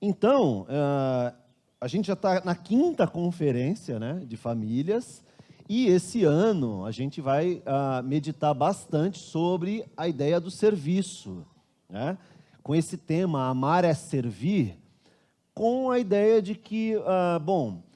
Então, a gente já está na 5ª conferência, né, de famílias, e esse ano a gente vai meditar bastante sobre a ideia do serviço, né? Com esse tema, amar é servir, com a ideia de que,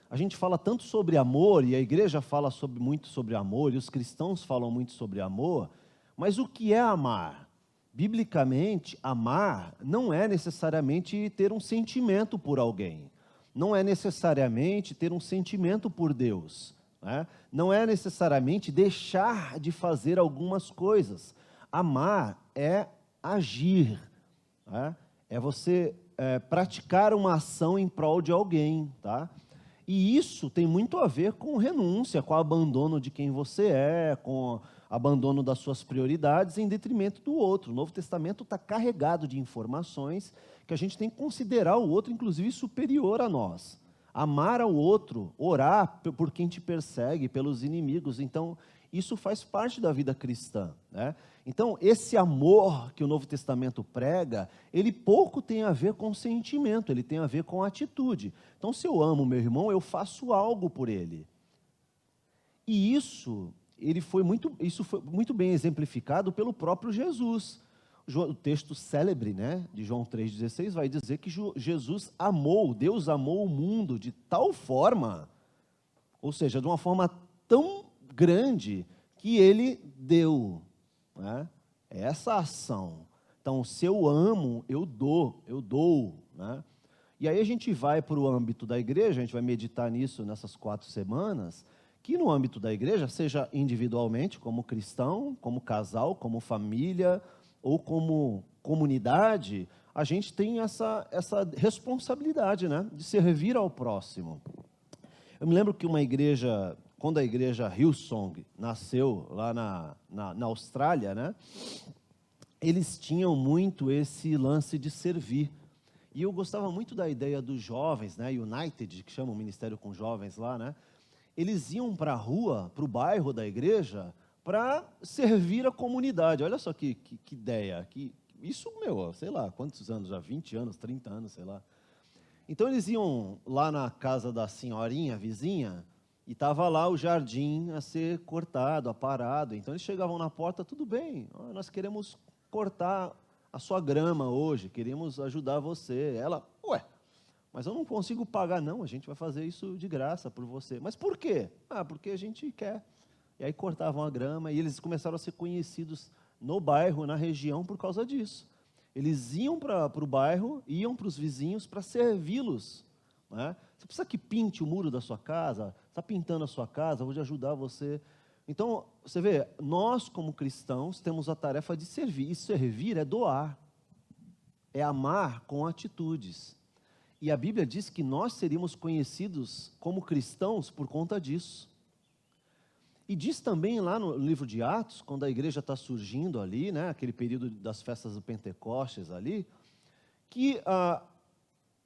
a gente fala tanto sobre amor, e a igreja fala muito sobre amor, e os cristãos falam muito sobre amor, mas o que é amar? Biblicamente, amar não é necessariamente ter um sentimento por alguém, não é necessariamente ter um sentimento por Deus, né? Não é necessariamente deixar de fazer algumas coisas. Amar é agir, né? É você praticar uma ação em prol de alguém, tá? E isso tem muito a ver com renúncia, com o abandono de quem você é, com o abandono das suas prioridades em detrimento do outro. O Novo Testamento está carregado de informações que a gente tem que considerar o outro, inclusive, superior a nós. Amar ao outro, orar por quem te persegue, pelos inimigos. Então, isso faz parte da vida cristã, né? Então, esse amor que o Novo Testamento prega, ele pouco tem a ver com sentimento, ele tem a ver com atitude. Então, se eu amo meu irmão, eu faço algo por ele. E isso foi muito bem exemplificado pelo próprio Jesus. O texto célebre, né, de João 3,16 vai dizer que Deus amou o mundo de tal forma, ou seja, de uma forma tão grande, que ele deu, né? É essa ação. Então, se eu amo, eu dou, né? E aí a gente vai para o âmbito da igreja, a gente vai meditar nisso nessas 4 semanas, que no âmbito da igreja, seja individualmente, como cristão, como casal, como família, ou como comunidade, a gente tem essa responsabilidade, né, de servir ao próximo. Eu me lembro que quando a igreja Hillsong nasceu lá na Austrália, né, eles tinham muito esse lance de servir. E eu gostava muito da ideia dos jovens, né, United, que chama o ministério com jovens lá, né, eles iam para a rua, para o bairro da igreja, para servir a comunidade. Olha só que ideia. Isso, sei lá, quantos anos já? 20 anos, 30 anos, sei lá. Então, eles iam lá na casa da senhorinha, vizinha, e estava lá o jardim a ser cortado, aparado. Então, eles chegavam na porta, tudo bem, nós queremos cortar a sua grama hoje, queremos ajudar você. Ela, mas eu não consigo pagar, não, a gente vai fazer isso de graça por você. Mas por quê? Porque a gente quer. E aí cortavam a grama e eles começaram a ser conhecidos no bairro, na região, por causa disso. Eles iam para o bairro, iam para os vizinhos para servi-los, né? Você precisa que pinte o muro da sua casa, está pintando a sua casa, vou ajudar você. Então, você vê, nós como cristãos temos a tarefa de servir. E servir é doar, é amar com atitudes. E a Bíblia diz que nós seríamos conhecidos como cristãos por conta disso. E diz também lá no livro de Atos, quando a igreja está surgindo ali, né, aquele período das festas do Pentecostes ali, que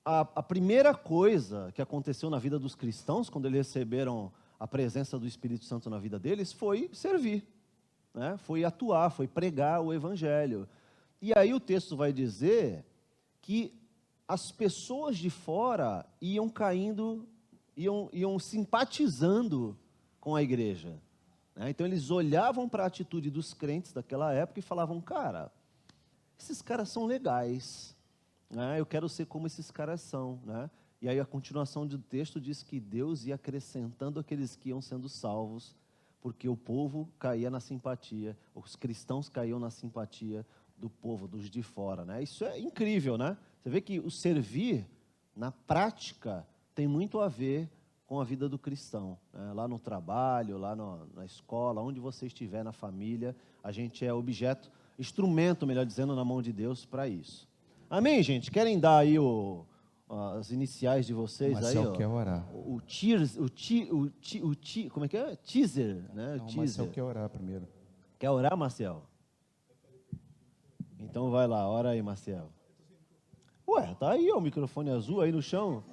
a primeira coisa que aconteceu na vida dos cristãos, quando eles receberam a presença do Espírito Santo na vida deles, foi servir, né, foi atuar, foi pregar o Evangelho. E aí o texto vai dizer que as pessoas de fora iam caindo, iam simpatizando com a igreja, né? Então eles olhavam para a atitude dos crentes daquela época e falavam, cara, esses caras são legais, né? Eu quero ser como esses caras são, né? E aí a continuação do texto diz que Deus ia acrescentando aqueles que iam sendo salvos, porque o povo caía na simpatia, os cristãos caíam na simpatia do povo, dos de fora, né? Isso é incrível, né? Você vê que o servir, na prática, tem muito a ver com a vida do cristão, né? Lá no trabalho, lá na escola, onde você estiver, na família, a gente é instrumento, melhor dizendo, na mão de Deus para isso. Amém, gente? Querem dar aí as iniciais de vocês? Marcel aí, ó? quer orar. Como é que é? Teaser, né? Não, o Teaser. Marcel quer orar primeiro. Quer orar, Marcel? Então vai lá, ora aí, Marcel. Tá aí, ó, o microfone azul aí no chão.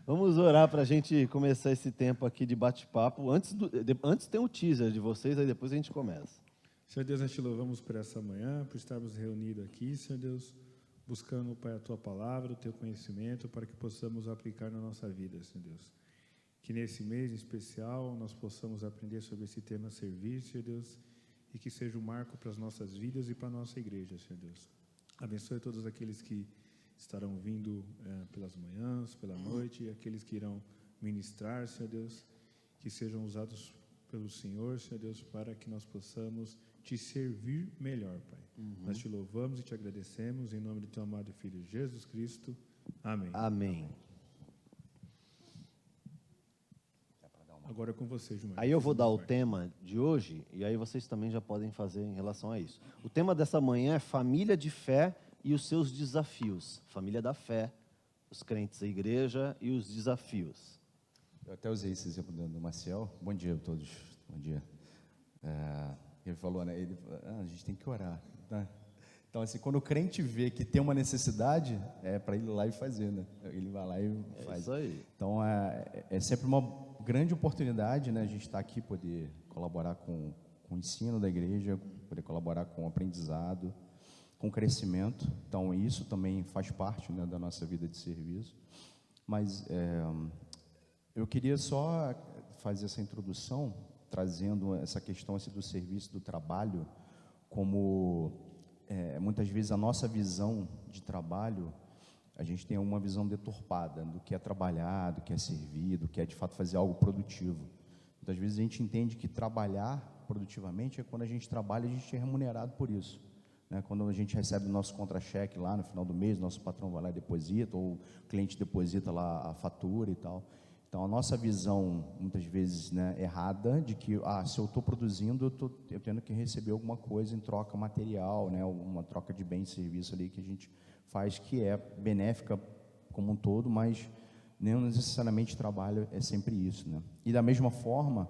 Vamos orar para a gente começar esse tempo aqui de bate-papo. Antes tem o teaser de vocês, aí depois a gente começa. Senhor Deus, nós te louvamos por essa manhã, por estarmos reunidos aqui, Senhor Deus, buscando, Pai, a Tua palavra, o Teu conhecimento, para que possamos aplicar na nossa vida, Senhor Deus. Que nesse mês em especial nós possamos aprender sobre esse tema serviço, Senhor Deus, e que seja um marco para as nossas vidas e para a nossa igreja, Senhor Deus. Abençoe todos aqueles que estarão vindo pelas manhãs, pela noite, e aqueles que irão ministrar, Senhor Deus, que sejam usados pelo Senhor, Senhor Deus, para que nós possamos Te servir melhor, Pai. Nós Te louvamos e Te agradecemos, em nome do Teu amado Filho Jesus Cristo. Amém. Amém. Agora é com você, Gilmar. Aí eu vou dar o tema de hoje, e aí vocês também já podem fazer em relação a isso. O tema dessa manhã é família de fé e os seus desafios. Família da fé, os crentes, a igreja e os desafios. Eu até usei esse exemplo do Maciel. Bom dia a todos. Bom dia. Ele falou, né? A gente tem que orar. Tá? Então, assim, quando o crente vê que tem uma necessidade, é para ele ir lá e fazer, né? Ele vai lá e faz. Isso aí. Então, é sempre uma grande oportunidade, né? A gente está aqui, poder colaborar com o ensino da igreja, poder colaborar com o aprendizado, com o crescimento. Então, isso também faz parte, né, da nossa vida de serviço. Mas eu queria só fazer essa introdução, trazendo essa questão assim, do serviço, do trabalho, como muitas vezes a nossa visão de trabalho, a gente tem uma visão deturpada do que é trabalhar, do que é servir, do que é de fato fazer algo produtivo. Muitas vezes a gente entende que trabalhar produtivamente é quando a gente trabalha e a gente é remunerado por isso. Né? Quando a gente recebe o nosso contra-cheque lá no final do mês, nosso patrão vai lá e deposita, ou o cliente deposita lá a fatura e tal. Então, a nossa visão, muitas vezes, né, errada, de que, se eu estou produzindo, eu tendo que receber alguma coisa em troca material, né, uma troca de bem e serviço ali que a gente faz, que é benéfica como um todo, mas não necessariamente trabalho é sempre isso, né? E da mesma forma,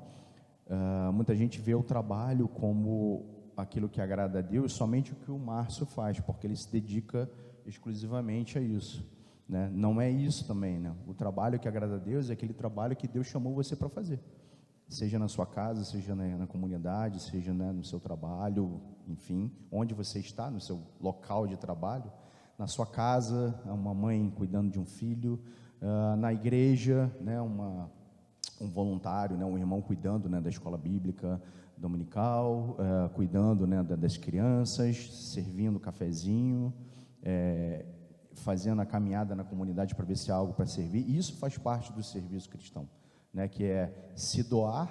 muita gente vê o trabalho como aquilo que agrada a Deus, somente o que o Márcio faz, porque ele se dedica exclusivamente a isso. Né? Não é isso também, né? O trabalho que agrada a Deus é aquele trabalho que Deus chamou você para fazer, seja na sua casa, seja na comunidade, seja, né, no seu trabalho, enfim, onde você está, no seu local de trabalho, na sua casa, uma mãe cuidando de um filho, na igreja, né, um voluntário, né, um irmão cuidando, né, da escola bíblica dominical, cuidando, né, das crianças, servindo cafezinho, fazendo a caminhada na comunidade para ver se há algo para servir. Isso faz parte do serviço cristão, né? Que é se doar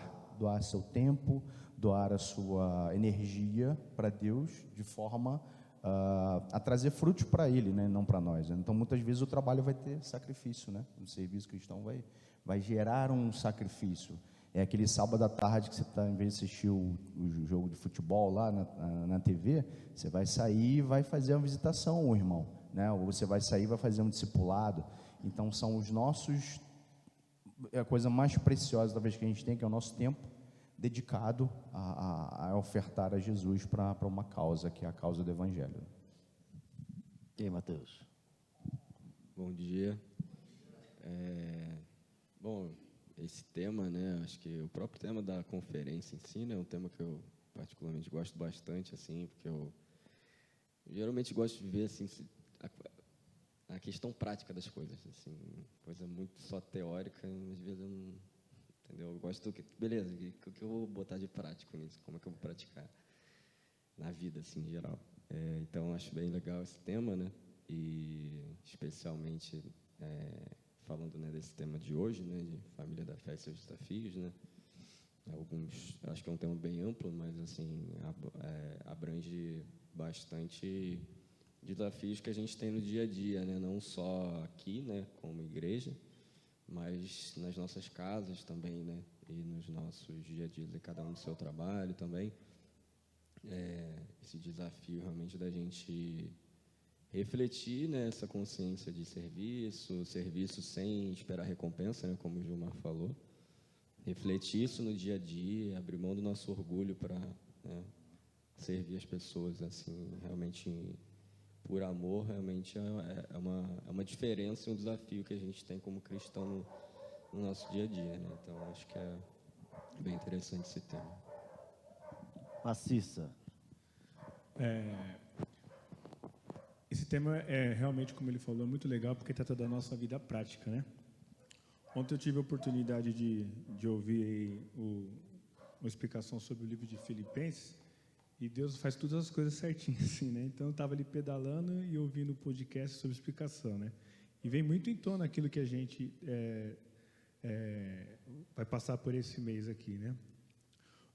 seu tempo, doar a sua energia para Deus, de forma a trazer frutos para Ele, né? Não para nós. Então, muitas vezes o trabalho vai ter sacrifício, né? O serviço cristão vai gerar um sacrifício. É aquele sábado à tarde que você está, em vez de assistir o jogo de futebol lá na TV, você vai sair e vai fazer uma visitação ao irmão, né? Ou você vai sair e vai fazer um discipulado. Então, são os nossos... a coisa mais preciosa, talvez, que a gente tem, que é o nosso tempo dedicado a ofertar a Jesus para uma causa, que é a causa do Evangelho. E aí, Mateus? Bom dia. Bom, esse tema, né, acho que o próprio tema da conferência em si, né, é um tema que eu particularmente gosto bastante, assim, porque eu geralmente gosto de ver, assim, a questão prática das coisas, assim, coisa muito só teórica, às vezes eu não, entendeu? Eu gosto que, beleza, o que eu vou botar de prático nisso, como é que eu vou praticar na vida, assim, em geral. Então, acho bem legal esse tema, né, e especialmente falando, né, desse tema de hoje, né, de família da fé e seus desafios, né, acho que é um tema bem amplo, mas, assim, abrange bastante desafios que a gente tem no dia a dia, né, não só aqui, né, como igreja, mas nas nossas casas também, né, e nos nossos dia a dia, cada um no seu trabalho também. Esse desafio realmente da gente refletir, né, essa consciência de serviço sem esperar recompensa, né, como o Gilmar falou, refletir isso no dia a dia, abrir mão do nosso orgulho para, né, servir as pessoas, assim, realmente por amor, realmente é uma diferença e um desafio que a gente tem como cristão no nosso dia a dia, né? Então, acho que é bem interessante esse tema. Maciça. Esse tema é realmente, como ele falou, muito legal porque trata da nossa vida prática, né? Ontem eu tive a oportunidade de ouvir uma explicação sobre o livro de Filipenses e Deus faz todas as coisas certinhas, assim, né? Então eu estava ali pedalando e ouvindo o podcast sobre explicação, né? E vem muito em torno aquilo que a gente vai passar por esse mês aqui, né?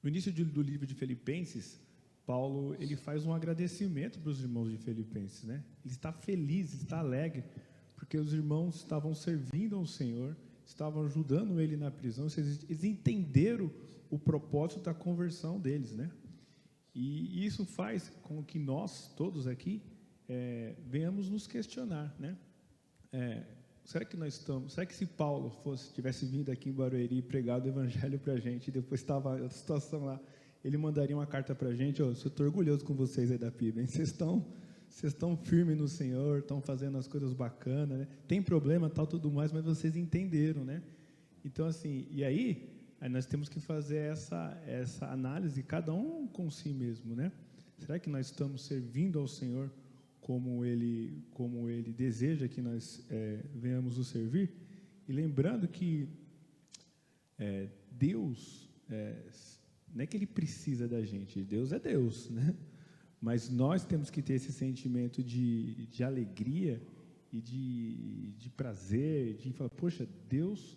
No início do livro de Filipenses, Paulo ele faz um agradecimento para os irmãos de Filipenses, né? Ele está feliz, está alegre, porque os irmãos estavam servindo ao Senhor, estavam ajudando ele na prisão, eles entenderam o propósito da conversão deles, né? E isso faz com que nós, todos aqui, venhamos nos questionar, né? Será que se Paulo tivesse vindo aqui em Barueri e pregado o evangelho para a gente, e depois estava a situação lá, ele mandaria uma carta para a gente, eu estou orgulhoso com vocês aí da PIB, hein? Vocês estão firmes no Senhor, estão fazendo as coisas bacanas, né? Tem problema, tal, tudo mais, mas vocês entenderam, né? Então, assim, e aí nós temos que fazer essa análise, cada um com si mesmo, né? Será que nós estamos servindo ao Senhor como Ele deseja que nós venhamos o servir? E lembrando que Deus, não é que Ele precisa da gente, Deus é Deus, né? Mas nós temos que ter esse sentimento de alegria e de prazer, de falar, poxa, Deus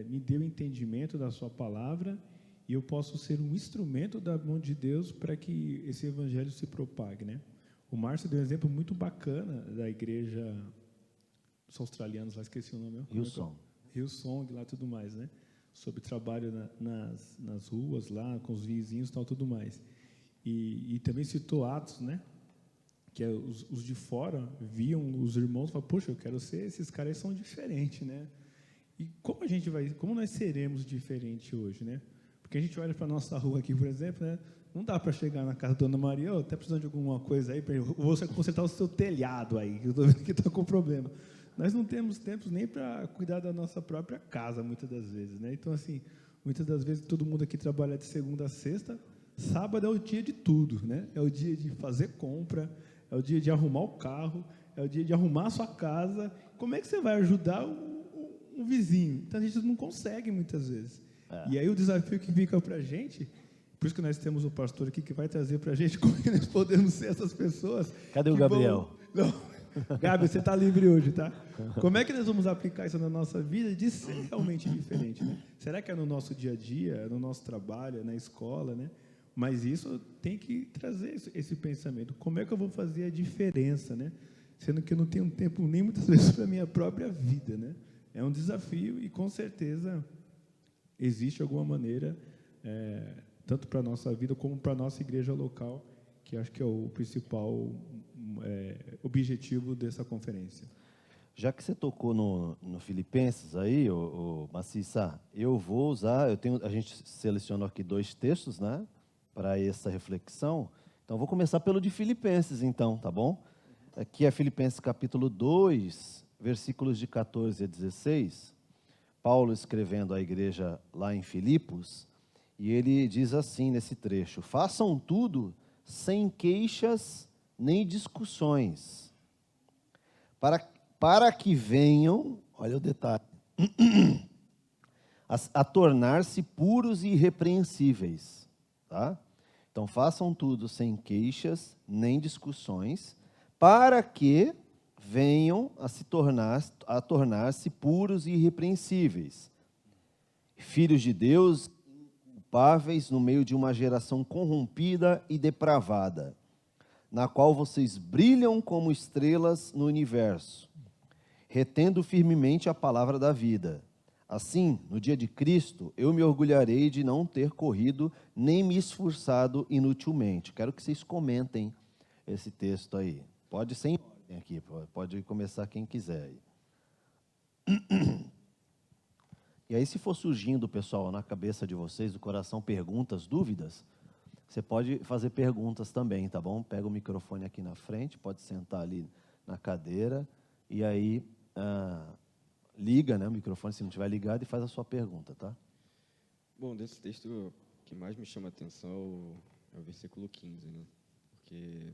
me deu entendimento da sua palavra e eu posso ser um instrumento da mão de Deus para que esse evangelho se propague, né? O Márcio deu um exemplo muito bacana da igreja dos australianos, lá esqueci o nome. Hillsong, lá tudo mais, né? Sobre trabalho nas ruas lá, com os vizinhos e tal, tudo mais. E também citou Atos, né? Que os de fora viam os irmãos e falavam, poxa, eu quero ser, esses caras são diferentes, né? E como nós seremos diferentes hoje, né? Porque a gente olha para a nossa rua aqui, por exemplo, né? Não dá para chegar na casa da Dona Maria, está precisando de alguma coisa aí, você consertar o seu telhado aí, que eu estou vendo que está com problema. Nós não temos tempo nem para cuidar da nossa própria casa, muitas das vezes, né? Então, assim, muitas das vezes todo mundo aqui trabalha de segunda a sexta, sábado é o dia de tudo, né? É o dia de fazer compra, é o dia de arrumar o carro, é o dia de arrumar a sua casa. Como é que você vai ajudar um vizinho? Então, a gente não consegue muitas vezes. E aí o desafio que fica para a gente, por isso que nós temos o pastor aqui que vai trazer para a gente como que nós podemos ser essas pessoas. Cadê o Gabriel? Não, Gabi, você está livre hoje, tá? Como é que nós vamos aplicar isso na nossa vida de ser realmente diferente, né? Será que é no nosso dia a dia, é no nosso trabalho, é na escola, né? Mas isso tem que trazer esse pensamento. Como é que eu vou fazer a diferença, né? Sendo que eu não tenho tempo nem muitas vezes para a minha própria vida, né? É um desafio e, com certeza, existe alguma maneira, tanto para a nossa vida como para a nossa igreja local, que acho que é o principal objetivo dessa conferência. Já que você tocou no Filipenses aí, o Maciça, eu vou usar, a gente selecionou aqui 2 textos, né, para essa reflexão. Então, vou começar pelo de Filipenses, então, tá bom? Aqui é Filipenses capítulo 2, versículos de 14 a 16. Paulo escrevendo à igreja lá em Filipos, e ele diz assim nesse trecho: façam tudo sem queixas nem discussões, para que venham, olha o detalhe, a tornar-se puros e irrepreensíveis, tá? Então, façam tudo sem queixas nem discussões, para que venham a tornar-se puros e irrepreensíveis, filhos de Deus, inculpáveis no meio de uma geração corrompida e depravada, na qual vocês brilham como estrelas no universo, retendo firmemente a palavra da vida. Assim, no dia de Cristo, eu me orgulharei de não ter corrido nem me esforçado inutilmente. Quero que vocês comentem esse texto aí. Pode ser em ordem aqui, pode começar quem quiser. E aí, se for surgindo, pessoal, na cabeça de vocês, do coração, perguntas, dúvidas, você pode fazer perguntas também, tá bom? Pega o microfone aqui na frente, pode sentar ali na cadeira, e aí liga, né, o microfone, se não estiver ligado, e faz a sua pergunta, tá? Bom, desse texto, o que mais me chama a atenção é o versículo 15, né? Porque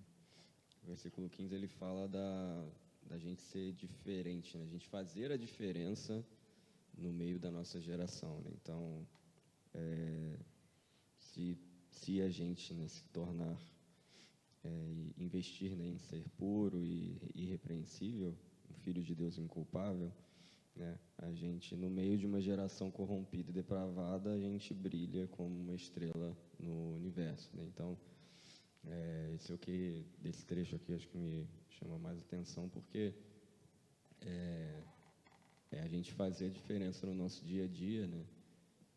o versículo 15 ele fala da gente ser diferente, né? A gente fazer a diferença no meio da nossa geração, né? Então, se a gente, né, se tornar, investir, né, em ser puro e irrepreensível, um filho de Deus inculpável, né, a gente, no meio de uma geração corrompida e depravada, a gente brilha como uma estrela no universo, né? Então, esse é o que, desse trecho aqui, acho que me chama mais atenção, porque é a gente fazer a diferença no nosso dia a dia, né,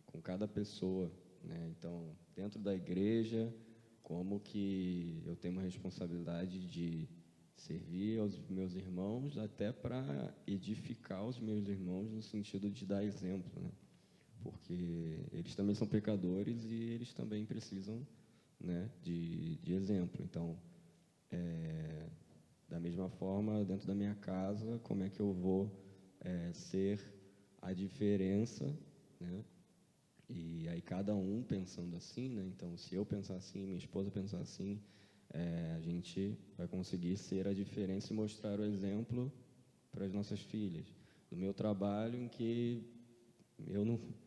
com cada pessoa, né? Então, dentro da igreja, como que eu tenho uma responsabilidade de servir aos meus irmãos, até para edificar os meus irmãos no sentido de dar exemplo, né? Porque eles também são pecadores e eles também precisam, né, de exemplo. Então, da mesma forma, dentro da minha casa, como é que eu vou ser a diferença, né? E aí cada um pensando assim, né? Então, se eu pensar assim, minha esposa pensar assim, a gente vai conseguir ser a diferença e mostrar o exemplo para as nossas filhas. No meu trabalho, em que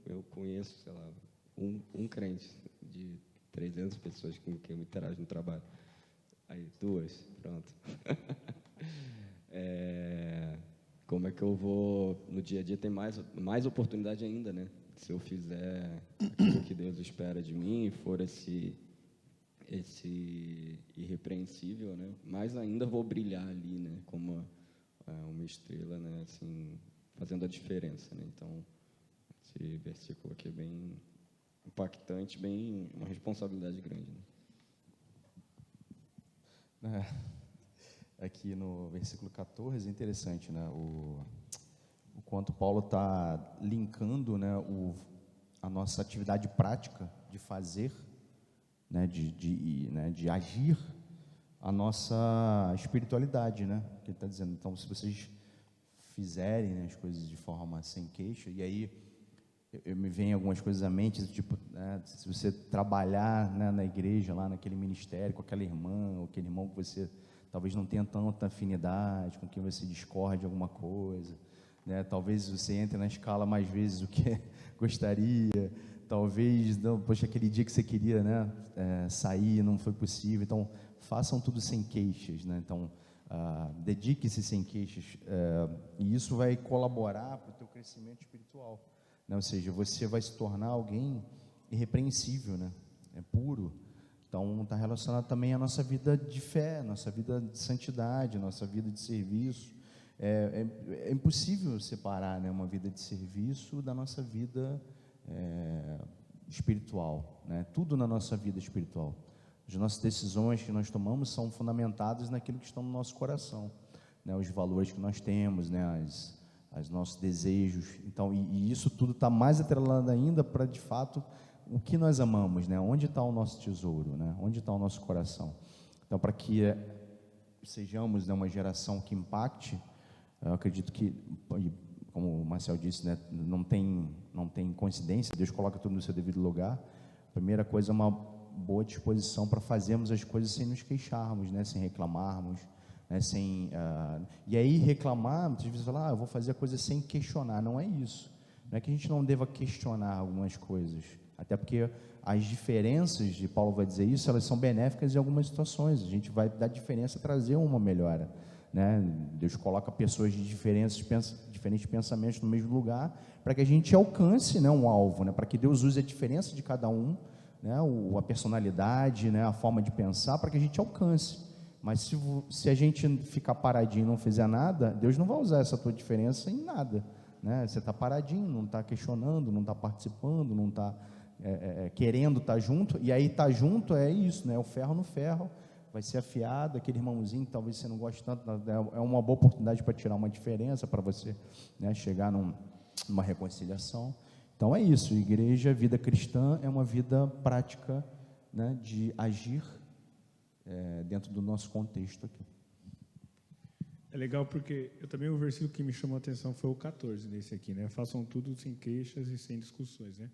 eu conheço, sei lá, um crente de 300 pessoas que eu me interajo no trabalho. Aí, 2, pronto. Como é que eu vou, no dia a dia, ter mais oportunidade ainda, né? Se eu fizer aquilo que Deus espera de mim e for esse irrepreensível, né? Mais ainda vou brilhar ali, né? Como uma estrela, né? Assim, fazendo a diferença, né? Então, esse versículo aqui é bem impactante, bem uma responsabilidade grande, né? Aqui no versículo 14, é interessante, né? O quanto Paulo está linkando, né, a nossa atividade prática de fazer, né, de agir, a nossa espiritualidade, né? Que ele está dizendo, então, se vocês fizerem, né, as coisas de forma sem queixa, e aí me vem algumas coisas à mente, tipo, né, se você trabalhar, né, na igreja, lá naquele ministério, com aquela irmã, ou aquele irmão que você talvez não tenha tanta afinidade, com quem você discorde alguma coisa, né? Talvez você entre na escala mais vezes do que gostaria, talvez, não, poxa, aquele dia que você queria, né, sair, não foi possível. Então, façam tudo sem queixas, né? Então, dedique-se sem queixas, e isso vai colaborar para o teu crescimento espiritual, né? Ou seja, você vai se tornar alguém irrepreensível, né? Puro. Então, está relacionado também à nossa vida de fé, nossa vida de santidade, nossa vida de serviço. É impossível separar, né, uma vida de serviço da nossa vida espiritual, né? Tudo na nossa vida espiritual. As nossas decisões que nós tomamos são fundamentadas naquilo que está no nosso coração, né? Os valores que nós temos, né? Os nossos desejos. Então, e isso tudo está mais atrelado ainda para, de fato, o que nós amamos, né? Onde está o nosso tesouro, né? Onde está o nosso coração? Então, para que sejamos, né, uma geração que impacte, eu acredito que, como o Marcel disse, né, não tem coincidência, Deus coloca tudo no seu devido lugar. A primeira coisa é uma boa disposição para fazermos as coisas sem nos queixarmos, né, sem reclamarmos, né, e aí reclamar, muitas vezes falar, eu vou fazer a coisa sem questionar. Não é isso. Não é que a gente não deva questionar algumas coisas, até porque as diferenças, de Paulo vai dizer isso, elas são benéficas em algumas situações. A gente vai dar diferença, trazer uma melhora, né? Deus coloca pessoas de diferentes pensamentos no mesmo lugar, para que a gente alcance, né, um alvo, né? Para que Deus use a diferença de cada um, né, a personalidade, né, a forma de pensar, para que a gente alcance. Mas se a gente ficar paradinho e não fizer nada, Deus não vai usar essa tua diferença em nada, né? Você está paradinho, não está questionando, não está participando, não está querendo estar junto, e aí estar junto é isso, né? O ferro no ferro, vai ser afiado, aquele irmãozinho que talvez você não goste tanto, é uma boa oportunidade para tirar uma diferença, para você, né, chegar numa reconciliação. Então é isso, igreja, vida cristã é uma vida prática, né, de agir dentro do nosso contexto aqui. É legal porque o versículo que me chamou a atenção foi o 14 desse aqui, né? Façam tudo sem queixas e sem discussões, né?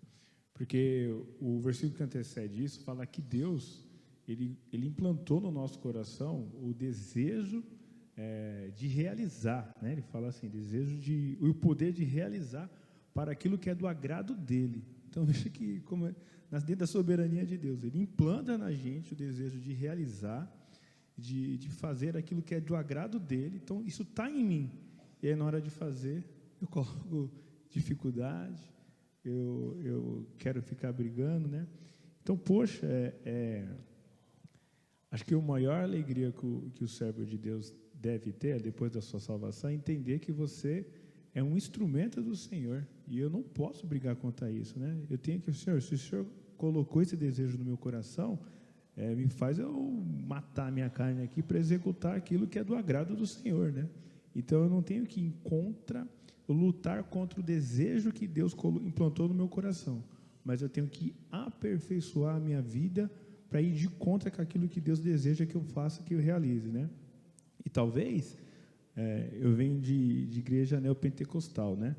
Porque o versículo que antecede isso fala que Deus, ele implantou no nosso coração o desejo de realizar, né? Ele fala assim, o poder de realizar para aquilo que é do agrado dele. Então, veja que, dentro da soberania de Deus, ele implanta na gente o desejo de realizar, de fazer aquilo que é do agrado dele. Então, isso está em mim. E aí, na hora de fazer, eu coloco dificuldade, eu quero ficar brigando, né? Então, poxa, acho que a maior alegria que o servo de Deus deve ter, depois da sua salvação, é entender que você é um instrumento do Senhor, e eu não posso brigar contra isso, né? Eu tenho que, Senhor, se o Senhor colocou esse desejo no meu coração, me faz eu matar a minha carne aqui para executar aquilo que é do agrado do Senhor, né? Então, eu não tenho que lutar contra o desejo que Deus implantou no meu coração, mas eu tenho que aperfeiçoar a minha vida para ir de contra com aquilo que Deus deseja que eu faça, que eu realize, né? E talvez, eu venho de igreja neopentecostal, né?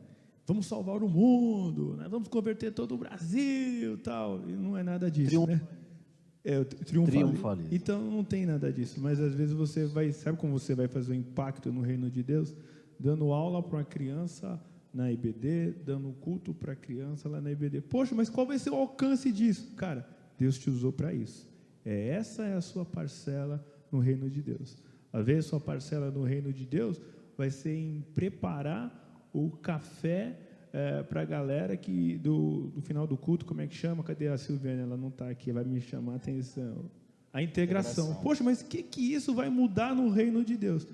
Vamos salvar o mundo, né? Vamos converter todo o Brasil, tal. E não é nada disso, né? O triunfalismo. Então, não tem nada disso. Mas, às vezes, sabe como você vai fazer um impacto no reino de Deus? Dando aula para uma criança na IBD, dando culto para a criança lá na IBD. Poxa, mas qual vai ser o alcance disso? Cara, Deus te usou para isso. Essa é a sua parcela no reino de Deus. Às vezes, sua parcela no reino de Deus vai ser em preparar o café para a galera que do final do culto, como é que chama? Cadê a Silviane? Ela não está aqui, vai me chamar a atenção. A integração. Poxa, mas o que isso vai mudar no reino de Deus?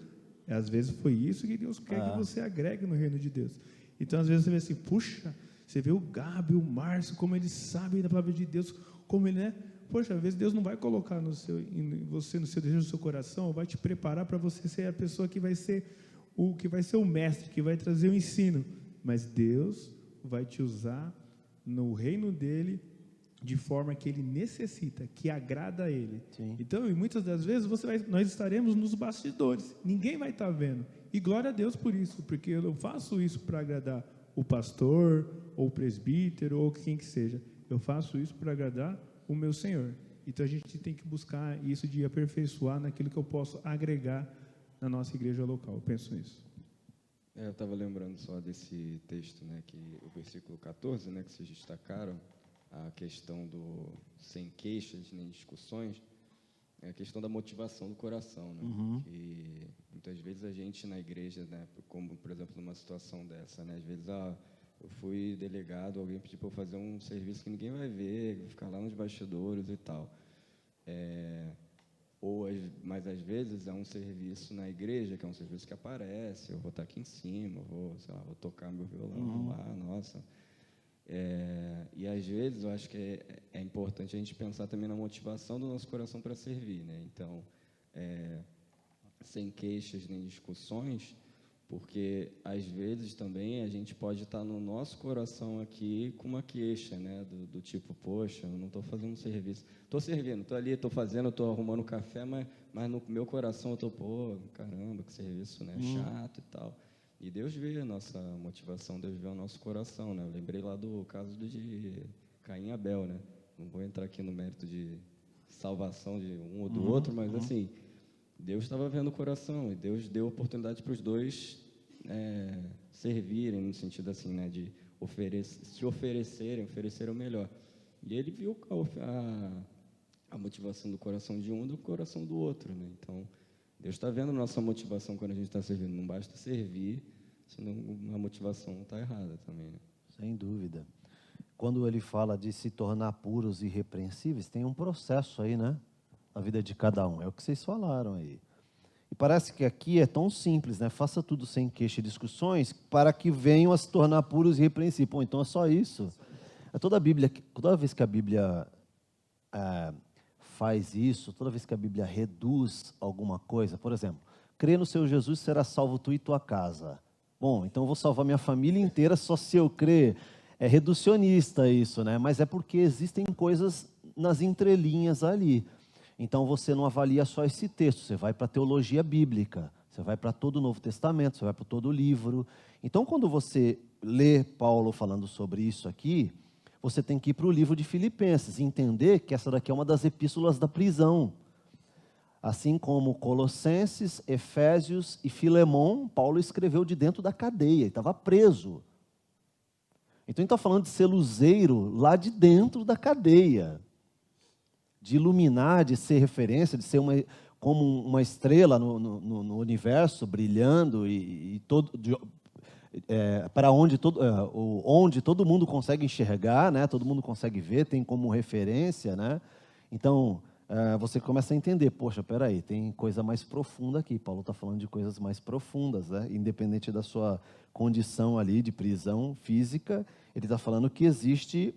Às vezes foi isso que Deus quer que você agregue no reino de Deus. Então, às vezes você vê assim, puxa, você vê o Gabi, o Márcio, como eles sabem da palavra de Deus, como ele é. Poxa, às vezes Deus não vai colocar no seu desejo, no seu coração, vai te preparar para você ser a pessoa que vai ser o mestre, que vai trazer o ensino. Mas Deus vai te usar no reino dele de forma que ele necessita, que agrada a ele. Sim. Então, e muitas das vezes nós estaremos nos bastidores, ninguém vai estar vendo. E glória a Deus por isso, porque eu não faço isso para agradar o pastor, ou o presbítero, ou quem que seja. Eu faço isso para agradar o meu Senhor. Então, a gente tem que buscar isso de aperfeiçoar naquilo que eu posso agregar na nossa igreja local. Eu penso nisso. Eu estava lembrando só desse texto, né, que o versículo 14, né, que vocês destacaram, a questão do sem queixas nem discussões, é a questão da motivação do coração, né? Uhum. E muitas vezes a gente na igreja, né, como por exemplo numa situação dessa, né, às vezes eu fui delegado, alguém pediu para eu fazer um serviço que ninguém vai ver, vou ficar lá nos bastidores e tal. Mas às vezes é um serviço na igreja, que é um serviço que aparece, eu vou estar aqui em cima, vou tocar meu violão lá, nossa. E às vezes eu acho que é importante a gente pensar também na motivação do nosso coração para servir, né? Então, sem queixas nem discussões, porque às vezes também a gente pode estar no nosso coração aqui com uma queixa, né? Do tipo, poxa, eu não estou fazendo um serviço, estou servindo, estou ali, estou fazendo, estou arrumando café, mas no meu coração eu estou, pô, caramba, que serviço, né? Chato e tal. E Deus vê a nossa motivação, Deus vê o nosso coração, né? Eu lembrei lá do caso de Caim e Abel, né? Não vou entrar aqui no mérito de salvação de um ou do outro, mas assim, Deus estava vendo o coração e Deus deu oportunidade para os dois servirem, no sentido assim, né? De oferecer o melhor. E ele viu a motivação do coração de um e do coração do outro, né? Então, Deus está vendo a nossa motivação quando a gente está servindo. Não basta servir, senão a motivação está errada também, né? Sem dúvida. Quando ele fala de se tornar puros e irrepreensíveis, tem um processo aí, né? Na vida de cada um. É o que vocês falaram aí. E parece que aqui é tão simples, né? Faça tudo sem queixa e discussões para que venham a se tornar puros e irrepreensíveis. Pô, então é só isso. Toda vez que a Bíblia faz isso, toda vez que a Bíblia reduz alguma coisa, por exemplo, crê no Senhor Jesus, será salvo tu e tua casa. Bom, então eu vou salvar minha família inteira só se eu crer. É reducionista isso, né? Mas é porque existem coisas nas entrelinhas ali. Então você não avalia só esse texto, você vai para a teologia bíblica, você vai para todo o Novo Testamento, você vai para todo o livro. Então quando você lê Paulo falando sobre isso aqui, você tem que ir para o livro de Filipenses e entender que essa daqui é uma das epístolas da prisão. Assim como Colossenses, Efésios e Filemão, Paulo escreveu de dentro da cadeia, e estava preso. Então ele está falando de ser luzeiro lá de dentro da cadeia, de iluminar, de ser referência, de ser como uma estrela no universo, brilhando para onde todo mundo consegue enxergar, né? Todo mundo consegue ver, tem como referência, né? Então você começa a entender, poxa, peraí, tem coisa mais profunda aqui. Paulo está falando de coisas mais profundas, né? Independente da sua condição ali de prisão física, ele está falando que existe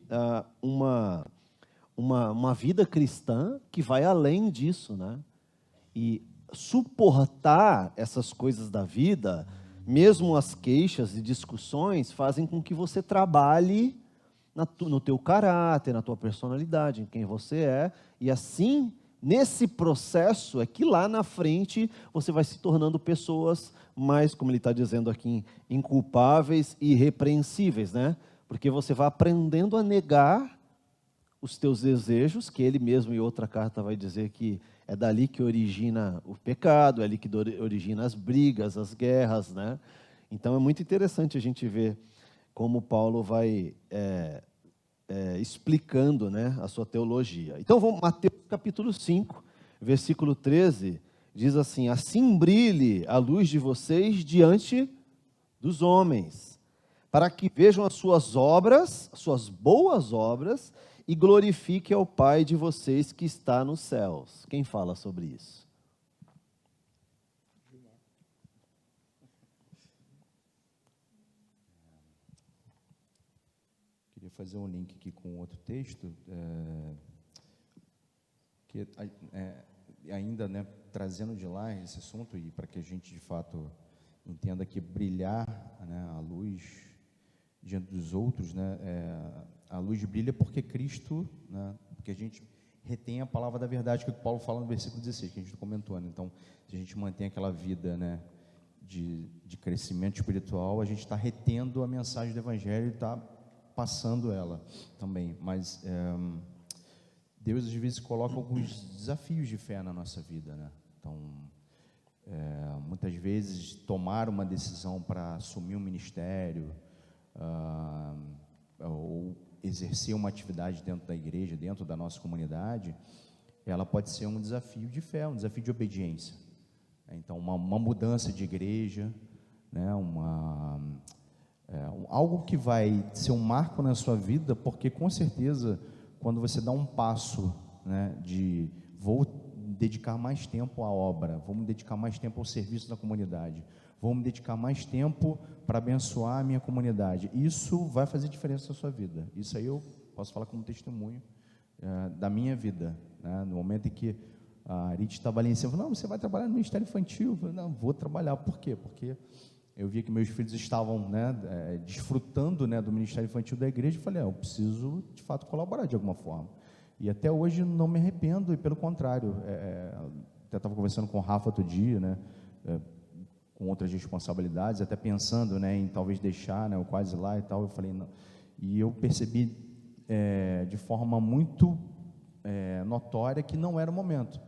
uma vida cristã que vai além disso, né? E suportar essas coisas da vida, mesmo as queixas e discussões, fazem com que você trabalhe no teu caráter, na tua personalidade, em quem você é, e assim, nesse processo, é que lá na frente você vai se tornando pessoas mais, como ele está dizendo aqui, inculpáveis e irrepreensíveis, né? Porque você vai aprendendo a negar os teus desejos, que ele mesmo em outra carta vai dizer que é dali que origina o pecado, é ali que origina as brigas, as guerras, né? Então é muito interessante a gente ver como Paulo vai explicando, né, a sua teologia. Então vamos, Mateus capítulo 5, versículo 13, diz assim: assim brilhe a luz de vocês diante dos homens, para que vejam as suas obras, as suas boas obras, e glorifique ao Pai de vocês que está nos céus. Quem fala sobre isso? Queria fazer um link aqui com outro texto, que ainda, né, trazendo de lá esse assunto, e para que a gente de fato entenda que brilhar, né, a luz diante dos outros, né, a luz brilha porque Cristo, né, porque a gente retém a palavra da verdade, que o Paulo fala no versículo 16, que a gente comentou, né? Então, se a gente mantém aquela vida, né, de crescimento espiritual, a gente está retendo a mensagem do Evangelho e está passando ela também. Mas Deus às vezes coloca alguns desafios de fé na nossa vida, né? Então, muitas vezes tomar uma decisão para assumir um ministério, ou exercer uma atividade dentro da igreja, dentro da nossa comunidade, ela pode ser um desafio de fé, um desafio de obediência. Então, uma mudança de igreja, né, algo que vai ser um marco na sua vida, porque com certeza, quando você dá um passo, né, de vou dedicar mais tempo à obra, vou me dedicar mais tempo ao serviço da comunidade, vou me dedicar mais tempo para abençoar a minha comunidade, isso vai fazer diferença na sua vida. Isso aí eu posso falar como testemunho da minha vida, né? No momento em que a Arit estava ali em cima, falou: não, você vai trabalhar no Ministério Infantil. Eu falei: não, vou trabalhar. Por quê? Porque eu via que meus filhos estavam, né, desfrutando, né, do Ministério Infantil da igreja, e falei: eu preciso de fato colaborar de alguma forma. E até hoje não me arrependo, e pelo contrário, até estava conversando com o Rafa outro dia, né, com outras responsabilidades, até pensando, né, em talvez deixar, né, o Quase Lá e tal. Eu falei: não. E eu percebi de forma muito notória que não era o momento.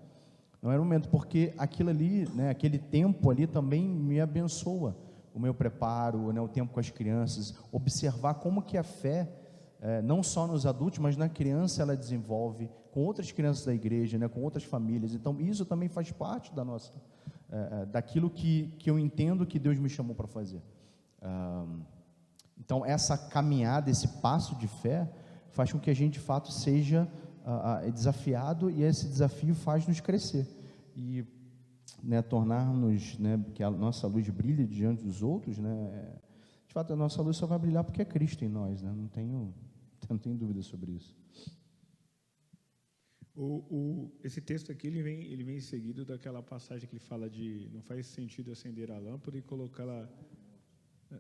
Não era o momento, porque aquilo ali, né, aquele tempo ali também me abençoa, o meu preparo, né, o tempo com as crianças, observar como que a fé, não só nos adultos, mas na criança ela desenvolve, com outras crianças da igreja, né, com outras famílias. Então isso também faz parte da nossa, daquilo que eu entendo que Deus me chamou para fazer. Então essa caminhada, esse passo de fé, faz com que a gente de fato seja desafiado, e esse desafio faz-nos crescer e, né, tornar-nos, né, que a nossa luz brilhe diante dos outros, né, de fato a nossa luz só vai brilhar porque é Cristo em nós, né, não tenho dúvida sobre isso. Esse texto aqui ele vem seguido daquela passagem que ele fala de não faz sentido acender a lâmpada e colocá-la,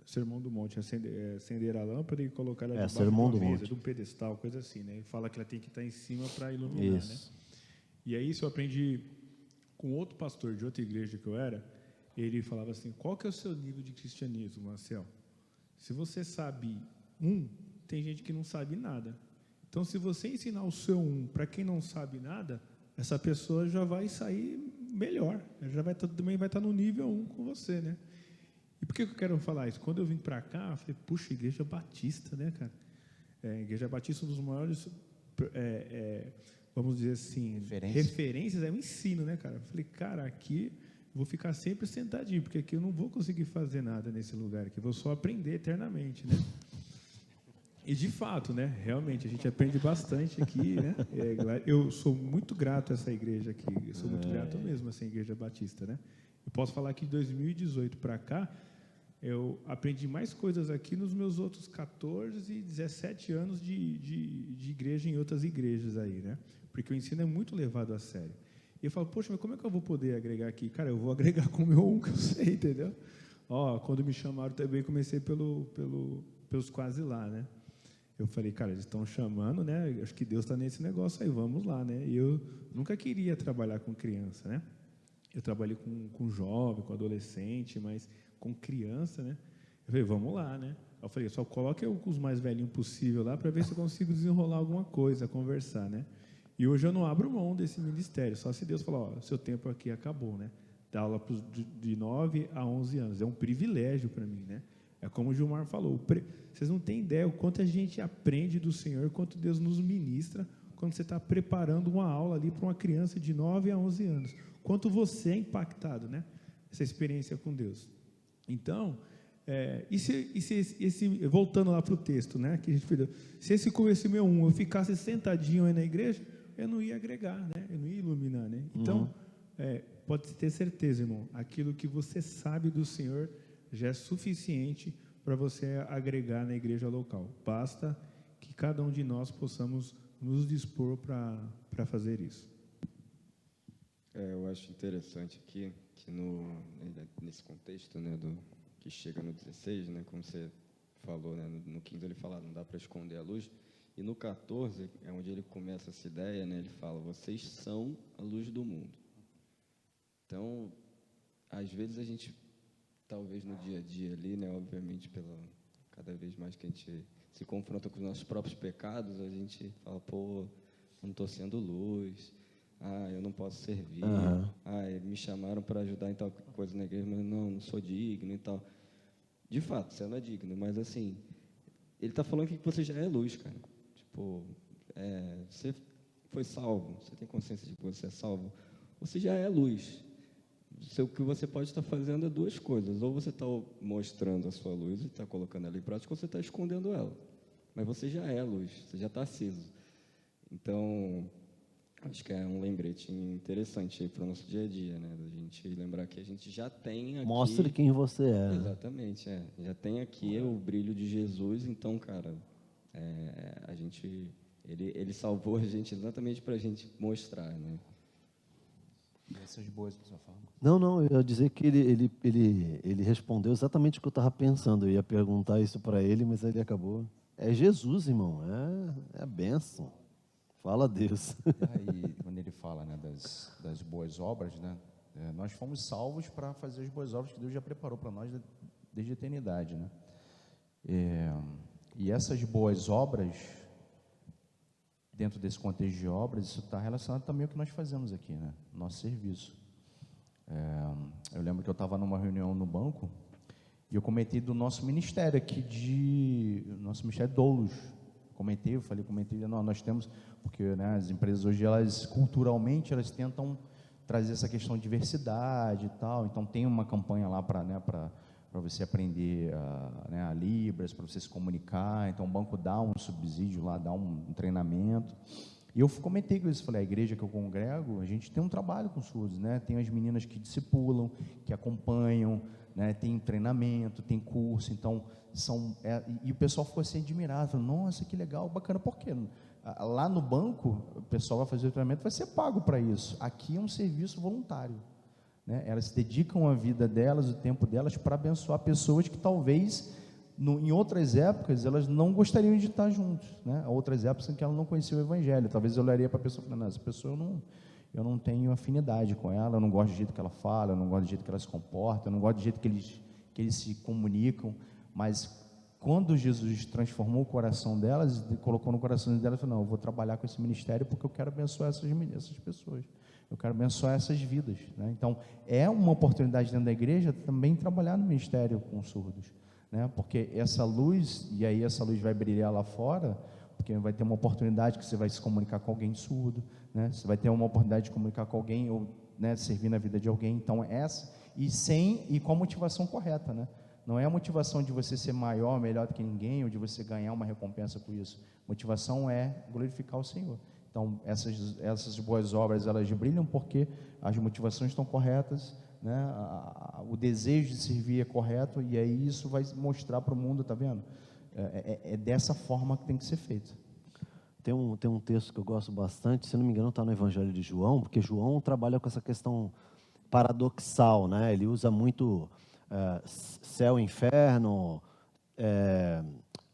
Sermão do Monte, acender a lâmpada e colocar ela debaixo de uma mesa, de um pedestal, coisa assim, né? Ele fala que ela tem que estar em cima para iluminar, isso, né? E aí isso eu aprendi com outro pastor de outra igreja que eu era. Ele falava assim: qual que é o seu nível de cristianismo, Marcel? Se você sabe tem gente que não sabe nada. Então, se você ensinar o seu para quem não sabe nada, essa pessoa já vai sair melhor. Ela já também vai estar no nível 1 com você, né? E por que eu quero falar isso? Quando eu vim para cá, eu falei, puxa, Igreja Batista, né, cara? Igreja Batista é um dos maiores, vamos dizer assim, referências é o ensino, né, cara? Eu falei, cara, aqui eu vou ficar sempre sentadinho, porque aqui eu não vou conseguir fazer nada nesse lugar aqui, vou só aprender eternamente, né? E de fato, né? Realmente, a gente aprende bastante aqui, né? Eu sou muito grato a essa igreja aqui, eu sou muito grato mesmo a essa Igreja Batista, né? Eu posso falar que de 2018 para cá, eu aprendi mais coisas aqui nos meus outros 14 e 17 anos de igreja em outras igrejas aí, né? Porque o ensino é muito levado a sério. E eu falo, poxa, mas como é que eu vou poder agregar aqui? Cara, eu vou agregar com o meu que eu sei, entendeu? Quando me chamaram também, comecei pelos quase lá, né? Eu falei, cara, eles estão chamando, né? Acho que Deus está nesse negócio aí, vamos lá, né? E eu nunca queria trabalhar com criança, né? Eu trabalhei com jovem, com adolescente, mas com criança, né? Eu falei, vamos lá, né? Eu falei, só coloque eu com os mais velhinhos possível lá para ver se eu consigo desenrolar alguma coisa, conversar, né? E hoje eu não abro mão desse ministério, só se Deus falar, seu tempo aqui acabou, né? Dar aula de 9 a 11 anos, é um privilégio para mim, né? É como o Gilmar falou, vocês não têm ideia o quanto a gente aprende do Senhor, quanto Deus nos ministra quando você está preparando uma aula ali para uma criança de 9 a 11 anos. Quanto você é impactado, né? Essa experiência com Deus. Então, voltando lá para o texto, né? Que a gente pediu, se esse começo meu eu ficasse sentadinho aí na igreja, eu não ia agregar, né? Eu não ia iluminar, né? Então, pode ter certeza, irmão, aquilo que você sabe do Senhor já é suficiente para você agregar na igreja local. Basta que cada um de nós possamos nos dispor para fazer isso. Eu acho interessante aqui que nesse contexto, né, que chega no 16, né, como você falou, né, no 15 ele fala, não dá para esconder a luz, e no 14 é onde ele começa essa ideia, né, ele fala, vocês são a luz do mundo. Então, às vezes a gente, talvez no dia a dia ali, né, obviamente, cada vez mais que a gente se confronta com os nossos próprios pecados, a gente fala, pô, eu não estou sendo luz, eu não posso servir, me chamaram para ajudar em tal coisa na igreja, mas não sou digno e tal. De fato, você não é digno, mas assim, ele está falando que você já é luz, cara. Tipo, você foi salvo, você tem consciência de que você é salvo, você já é luz. O que você pode estar fazendo é duas coisas. Ou você está mostrando a sua luz e está colocando ela em prática, ou você está escondendo ela. Mas você já é luz, você já está aceso. Então, acho que é um lembrete interessante para o nosso dia a dia, né? Da gente lembrar que a gente já tem aqui... Mostre quem você é. Exatamente, já tem aqui o brilho de Jesus. Então, cara, ele salvou a gente exatamente para a gente mostrar, né? Essas boas que você fala. Não, eu ia dizer que ele respondeu exatamente o que eu estava pensando. Eu ia perguntar isso para ele, mas ele acabou. É Jesus, irmão, é a bênção. Fala a Deus. E quando ele fala, né, das boas obras, né, nós fomos salvos para fazer as boas obras que Deus já preparou para nós desde a eternidade, né? E essas boas obras, dentro desse contexto de obras, isso está relacionado também ao que nós fazemos aqui, né? Nosso serviço. Eu lembro que eu estava numa reunião no banco e eu comentei do nosso ministério aqui, nosso ministério Doulos. Comentei, nós temos, porque, né, as empresas hoje, culturalmente, elas tentam trazer essa questão de diversidade e tal, então tem uma campanha lá para você aprender a Libras, para você se comunicar, então o banco dá um subsídio lá, dá um treinamento, e eu comentei com isso, falei, a igreja que eu congrego, a gente tem um trabalho com surdos, né, tem as meninas que discipulam, que acompanham, né, tem treinamento, tem curso, então e o pessoal ficou assim admirado, falou, nossa, que legal, bacana, por quê? Lá no banco, o pessoal vai fazer o treinamento, vai ser pago para isso, aqui é um serviço voluntário, né? Elas se dedicam a vida delas, o tempo delas, para abençoar pessoas que talvez, em outras épocas, elas não gostariam de estar juntos, né? Outras épocas em que ela não conhecia o Evangelho, talvez eu olharia para a pessoa e falaria, não, essa pessoa eu não tenho afinidade com ela, eu não gosto do jeito que ela fala, eu não gosto do jeito que ela se comporta, eu não gosto do jeito que eles se comunicam, mas quando Jesus transformou o coração delas, colocou no coração delas, falou, não, eu vou trabalhar com esse ministério porque eu quero abençoar essas pessoas, eu quero abençoar essas vidas, né? Então, é uma oportunidade dentro da igreja também trabalhar no ministério com surdos, né? Porque essa luz, e aí essa luz vai brilhar lá fora, porque vai ter uma oportunidade que você vai se comunicar com alguém surdo, né? Você vai ter uma oportunidade de comunicar com alguém, ou, né, servir na vida de alguém. Então, e com a motivação correta, né? Não é a motivação de você ser maior, melhor do que ninguém, ou de você ganhar uma recompensa com isso. Motivação é glorificar o Senhor. Então, essas boas obras, elas brilham porque as motivações estão corretas, né? O desejo de servir é correto, e aí isso vai mostrar para o mundo, tá vendo? É dessa forma que tem que ser feito. Tem um texto que eu gosto bastante, se não me engano está no Evangelho de João, porque João trabalha com essa questão paradoxal, né? Ele usa muito céu e inferno,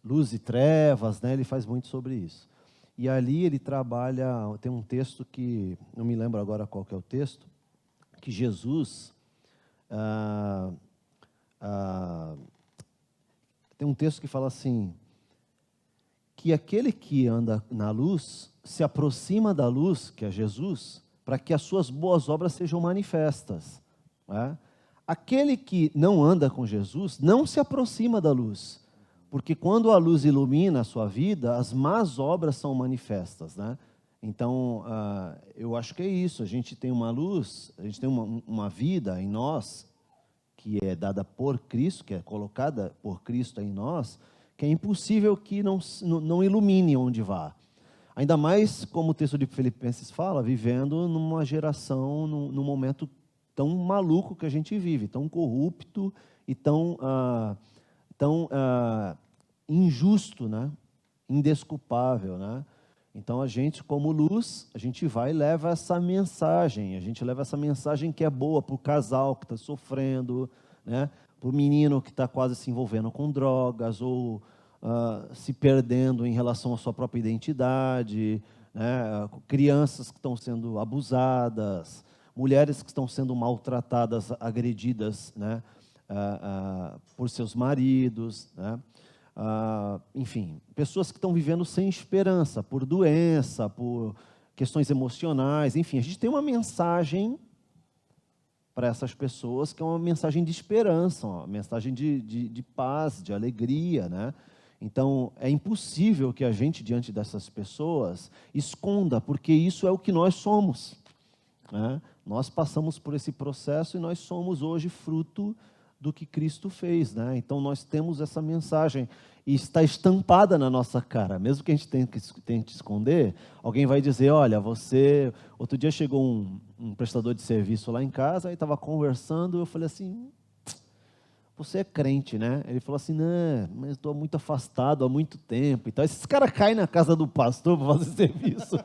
luz e trevas, né? Ele faz muito sobre isso. E ali ele trabalha, tem um texto que, não me lembro agora qual que é o texto, que Jesus, tem um texto que fala assim, que aquele que anda na luz se aproxima da luz, que é Jesus, para que as suas boas obras sejam manifestas, né? Aquele que não anda com Jesus não se aproxima da luz, porque quando a luz ilumina a sua vida, as más obras são manifestas, né? Então, eu acho que é isso, a gente tem uma luz, a gente tem uma vida em nós, que é dada por Cristo, que é colocada por Cristo em nós, que é impossível que não ilumine onde vá. Ainda mais, como o texto de Filipenses fala, vivendo numa geração, num momento tão maluco que a gente vive, tão corrupto e tão injusto, né? Indesculpável, né? Então, a gente, como luz, a gente vai e leva essa mensagem, que é boa para o casal que está sofrendo, né? Para o menino que está quase se envolvendo com drogas, ou se perdendo em relação à sua própria identidade, né? Crianças que estão sendo abusadas, mulheres que estão sendo maltratadas, agredidas, né? Por seus maridos, né? Enfim, pessoas que estão vivendo sem esperança, por doença, por questões emocionais, enfim, a gente tem uma mensagem para essas pessoas que é uma mensagem de esperança, uma mensagem de paz, de alegria, né? Então, é impossível que a gente, diante dessas pessoas, esconda, porque isso é o que nós somos, né? Nós passamos por esse processo e nós somos hoje fruto do que Cristo fez, né? Então, nós temos essa mensagem e está estampada na nossa cara. Mesmo que a gente tente esconder, alguém vai dizer, olha, você... Outro dia chegou um prestador de serviço lá em casa, aí estava conversando, eu falei assim, você é crente, né? Ele falou assim, não, mas estou muito afastado há muito tempo e tal. Esses caras caem na casa do pastor para fazer serviço.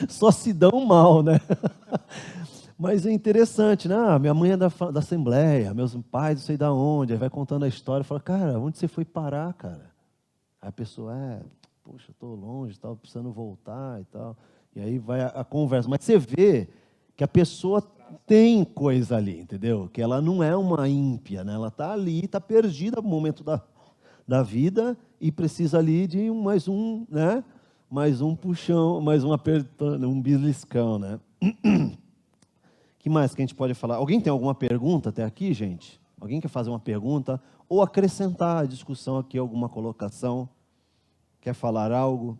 Só se dão mal, né? Mas é interessante, né? Minha mãe é da Assembleia, meus pais não sei de onde, aí vai contando a história, fala, cara, onde você foi parar, cara? Aí a pessoa, poxa, estou longe, estava precisando voltar e tal. E aí vai a conversa. Mas você vê que a pessoa tem coisa ali, entendeu? Que ela não é uma ímpia, né? Ela está ali, está perdida no momento da vida e precisa ali de mais um, né? Mais um puxão, mais um apertando, um beliscão, né? Que mais que a gente pode falar? Alguém tem alguma pergunta até aqui, gente? Alguém quer fazer uma pergunta? Ou acrescentar à discussão aqui alguma colocação? Quer falar algo?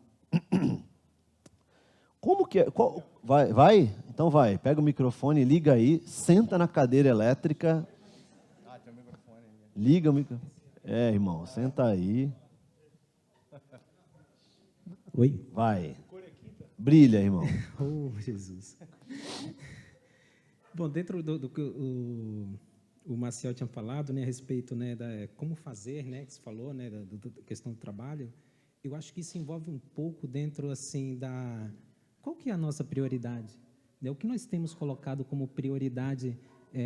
Como que é? Vai? Então vai. Pega o microfone, liga aí, senta na cadeira elétrica. Tem o microfone aí. Liga o microfone. Irmão, senta aí. Oi? Vai. Brilha, irmão. Oh, Jesus. Bom, dentro do que o Maciel tinha falado, né, a respeito, né, da como fazer, né, que você falou, né, da questão do trabalho, eu acho que isso envolve um pouco dentro, assim, qual que é a nossa prioridade? Né, o que nós temos colocado como prioridade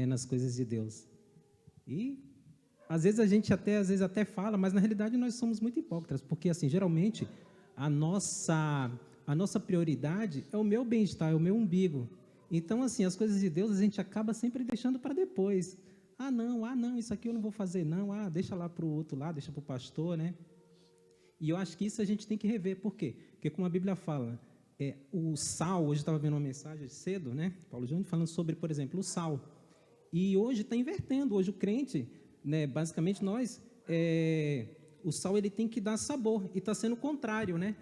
nas coisas de Deus? E, às vezes, a gente até fala, mas, na realidade, nós somos muito hipócritas, porque, assim, geralmente, a nossa prioridade é o meu bem-estar, é o meu umbigo. Então, assim, as coisas de Deus a gente acaba sempre deixando para depois. ah, não, isso aqui eu não vou fazer, não, deixa lá para o outro lá, deixa para o pastor, né? E eu acho que isso a gente tem que rever. Por quê? Porque, como a Bíblia fala, o sal, hoje eu estava vendo uma mensagem cedo, né? Paulo Júnior falando sobre, por exemplo, o sal. E hoje está invertendo. Hoje o crente, né, basicamente nós, o sal ele tem que dar sabor. E está sendo o contrário, né?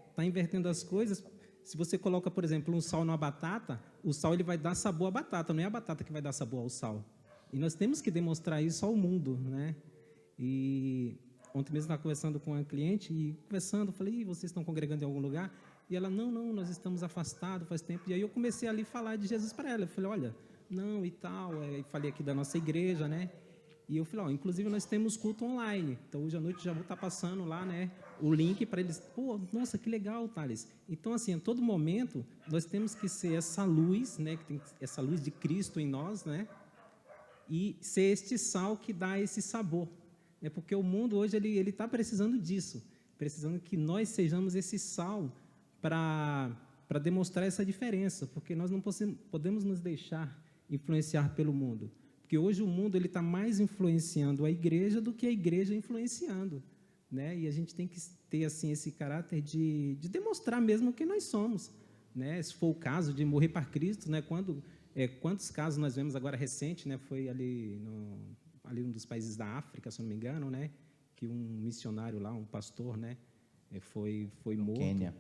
Está invertendo as coisas. Se você coloca, por exemplo, um sal numa batata, o sal ele vai dar sabor à batata, não é a batata que vai dar sabor ao sal. E nós temos que demonstrar isso ao mundo, né? E ontem mesmo estava conversando com uma cliente e conversando, falei, vocês estão congregando em algum lugar? E ela, não, nós estamos afastados faz tempo. E aí eu comecei ali a falar de Jesus para ela. Eu falei, olha, não e tal. E falei aqui da nossa igreja, né? E eu falei, inclusive nós temos culto online. Então hoje à noite já vou estar passando lá, né, o link para eles. Pô, nossa, que legal, Thales. Então, assim, a todo momento nós temos que ser essa luz, né, que tem essa luz de Cristo em nós, né? E ser este sal que dá esse sabor. Né? Porque o mundo hoje ele está precisando disso, precisando que nós sejamos esse sal para demonstrar essa diferença, porque nós não podemos nos deixar influenciar pelo mundo. Porque hoje o mundo está mais influenciando a igreja do que a igreja influenciando. Né? E a gente tem que ter assim, esse caráter de demonstrar mesmo quem nós somos. Né? Se for o caso de morrer para Cristo, né? Quantos casos nós vemos agora recente, né? Foi ali um dos países da África, se não me engano, né? Que um missionário lá, um pastor, né? Foi morto. Quênia.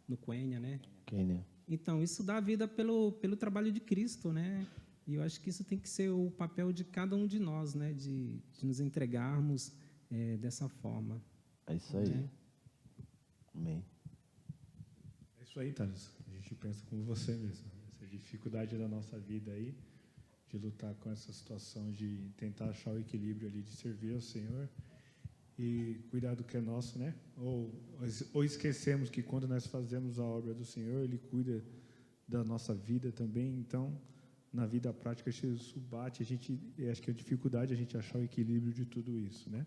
No Quênia, né? Quênia. Então, isso dá vida pelo trabalho de Cristo, né? E eu acho que isso tem que ser o papel de cada um de nós, né? De nos entregarmos dessa forma. É isso aí. Né? Amém. É isso aí, Thales. A gente pensa como você mesmo. Essa dificuldade da nossa vida aí, de lutar com essa situação, de tentar achar o equilíbrio ali, de servir ao Senhor e cuidar do que é nosso, né? Ou esquecemos que quando nós fazemos a obra do Senhor, Ele cuida da nossa vida também. Então, na vida prática, isso bate. Acho que a dificuldade é a gente achar o equilíbrio de tudo isso, né?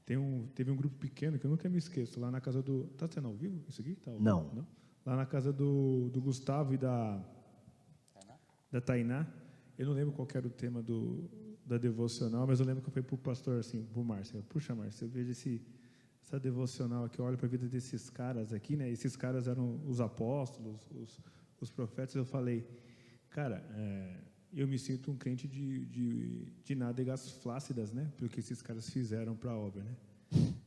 Teve um grupo pequeno que eu nunca me esqueço, lá na casa do... Está sendo ao vivo isso aqui? Tá ao vivo? Não. Lá na casa do Gustavo e da Tainá. Eu não lembro qual era o tema da devocional, mas eu lembro que eu falei para o pastor, assim, para o Márcio, puxa, Márcio, eu vejo essa devocional aqui, eu olho para a vida desses caras aqui, né? Esses caras eram os apóstolos, os profetas. Eu falei, cara, eu me sinto um crente de nádegas flácidas, né? Pelo que esses caras fizeram para a obra, né?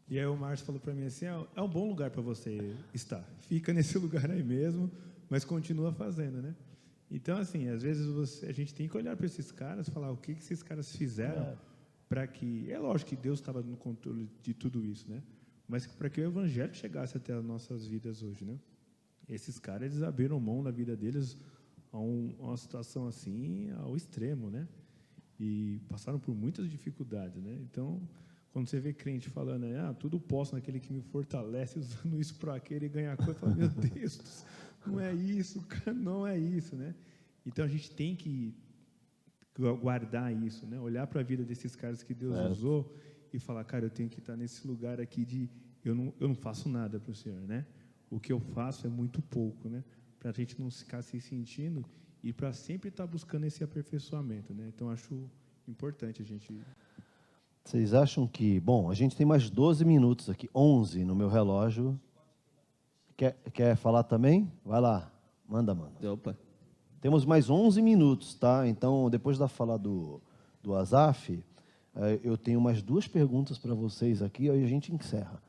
E aí o Márcio falou para mim assim, é um bom lugar para você estar. Fica nesse lugar aí mesmo, mas continua fazendo, né? Então, assim, às vezes a gente tem que olhar para esses caras e falar o que esses caras fizeram para que... É lógico que Deus estava no controle de tudo isso, né? Mas para que o Evangelho chegasse até as nossas vidas hoje, né? Esses caras, eles abriram mão da vida deles a uma situação assim, ao extremo, né? E passaram por muitas dificuldades, né? Então, quando você vê crente falando, tudo posso naquele que me fortalece, usando isso para aquele ganhar coisa, fala, meu Deus, não é isso, cara, não é isso, né? Então, a gente tem que guardar isso, né? Olhar para a vida desses caras que Deus usou e falar, cara, eu tenho que estar nesse lugar aqui de eu não faço nada para o Senhor, né? O que eu faço é muito pouco, né? Para a gente não ficar se sentindo e para sempre estar buscando esse aperfeiçoamento, né? Então, acho importante a gente... Vocês acham que... Bom, a gente tem mais 12 minutos aqui, 11 no meu relógio. Quer falar também? Vai lá, manda. Opa. Temos mais 11 minutos, tá? Então, depois da fala do Asaf, eu tenho mais 2 perguntas para vocês aqui, aí a gente encerra.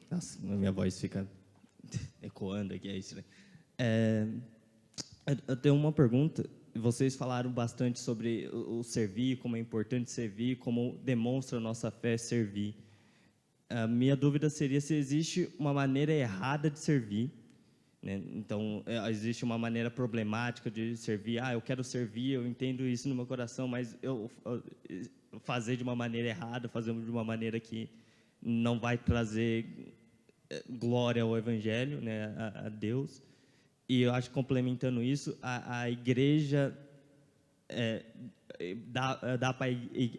Nossa, minha voz fica ecoando aqui, é isso, né? Eu tenho uma pergunta. Vocês falaram bastante sobre o servir, como é importante servir, como demonstra a nossa fé servir. A minha dúvida seria se existe uma maneira errada de servir, né? Então, existe uma maneira problemática de servir. Eu quero servir, eu entendo isso no meu coração, mas eu fazer de uma maneira errada, fazer de uma maneira que não vai trazer glória ao Evangelho, né, a Deus. E eu acho que, complementando isso, a igreja, dá para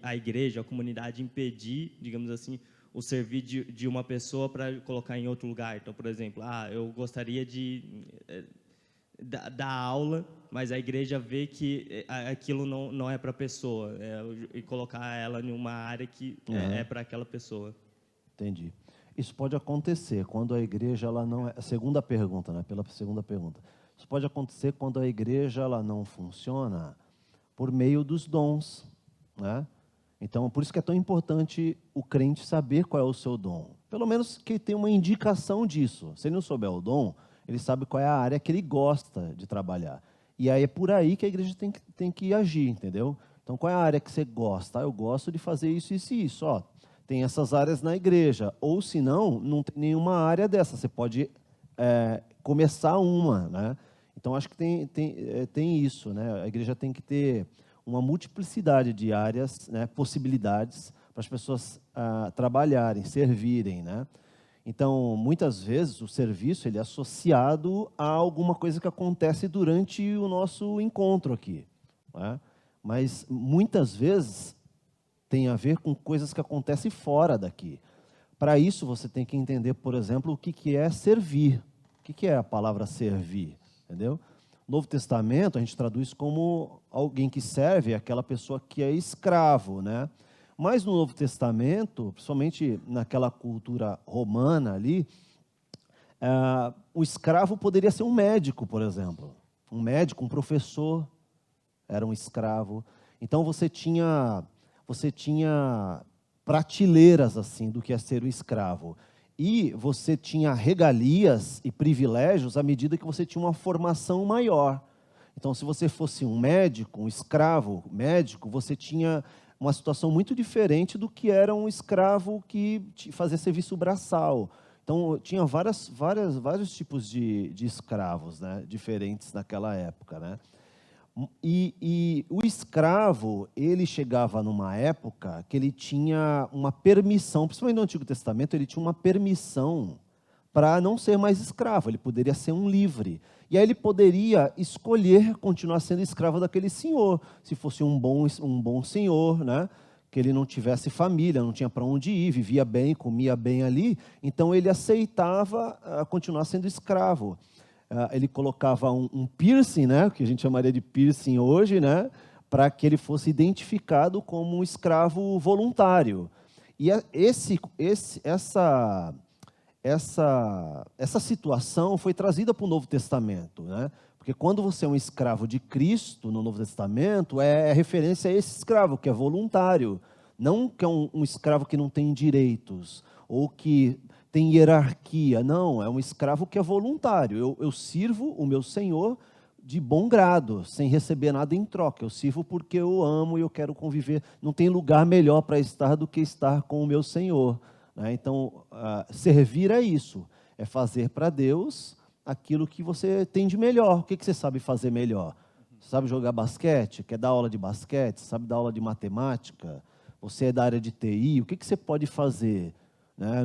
a igreja, a comunidade, impedir, digamos assim, o servir de uma pessoa para colocar em outro lugar. Então, por exemplo, eu gostaria de dar aula, mas a igreja vê que aquilo não é para a pessoa, e colocar ela em uma área que é para aquela pessoa. Entendi. Isso pode acontecer quando a igreja ela não é. A segunda pergunta, né? Pela segunda pergunta. Isso pode acontecer quando a igreja ela não funciona por meio dos dons, né? Então, por isso que é tão importante o crente saber qual é o seu dom. Pelo menos que ele tenha uma indicação disso. Se ele não souber o dom, ele sabe qual é a área que ele gosta de trabalhar. E aí é por aí que a igreja tem que agir, entendeu? Então, qual é a área que você gosta? Eu gosto de fazer isso, isso e isso. Ó, tem essas áreas na igreja. Ou, se não tem nenhuma área dessa. Você pode começar uma, né? Então, acho que tem isso, né? A igreja tem que ter uma multiplicidade de áreas, né, possibilidades para as pessoas trabalharem, servirem, né? Então, muitas vezes, o serviço ele é associado a alguma coisa que acontece durante o nosso encontro aqui, né? Mas, muitas vezes, tem a ver com coisas que acontecem fora daqui. Para isso, você tem que entender, por exemplo, o que é servir. O que é a palavra servir? Entendeu? No Novo Testamento, a gente traduz como alguém que serve, aquela pessoa que é escravo, né? Mas no Novo Testamento, principalmente naquela cultura romana ali, o escravo poderia ser um médico, por exemplo. Um médico, um professor, era um escravo. Então você tinha prateleiras assim do que é ser um escravo. E você tinha regalias e privilégios à medida que você tinha uma formação maior. Então, se você fosse um médico, um escravo médico, você tinha uma situação muito diferente do que era um escravo que fazia serviço braçal. Então, tinha vários tipos de escravos, né, diferentes naquela época, né? E o escravo, ele chegava numa época que ele tinha uma permissão, principalmente no Antigo Testamento, ele tinha uma permissão para não ser mais escravo, ele poderia ser um livre. E aí ele poderia escolher continuar sendo escravo daquele senhor, se fosse um bom senhor, né? Que ele não tivesse família, não tinha para onde ir, vivia bem, comia bem ali, então ele aceitava continuar sendo escravo. Ele colocava um piercing, né, que a gente chamaria de piercing hoje, né, para que ele fosse identificado como um escravo voluntário. E essa situação foi trazida para o Novo Testamento, né? Porque quando você é um escravo de Cristo no Novo Testamento, é referência a esse escravo, que é voluntário, não que é um escravo que não tem direitos, ou que tem hierarquia, não, é um escravo que é voluntário. Eu sirvo o meu Senhor de bom grado, sem receber nada em troca. Eu sirvo porque eu amo e eu quero conviver. Não tem lugar melhor para estar do que estar com o meu Senhor, né? Então, servir é isso, é fazer para Deus aquilo que você tem de melhor. O que você sabe fazer melhor? Você sabe jogar basquete? Quer dar aula de basquete? Sabe dar aula de matemática? Você é da área de TI? O que você pode fazer?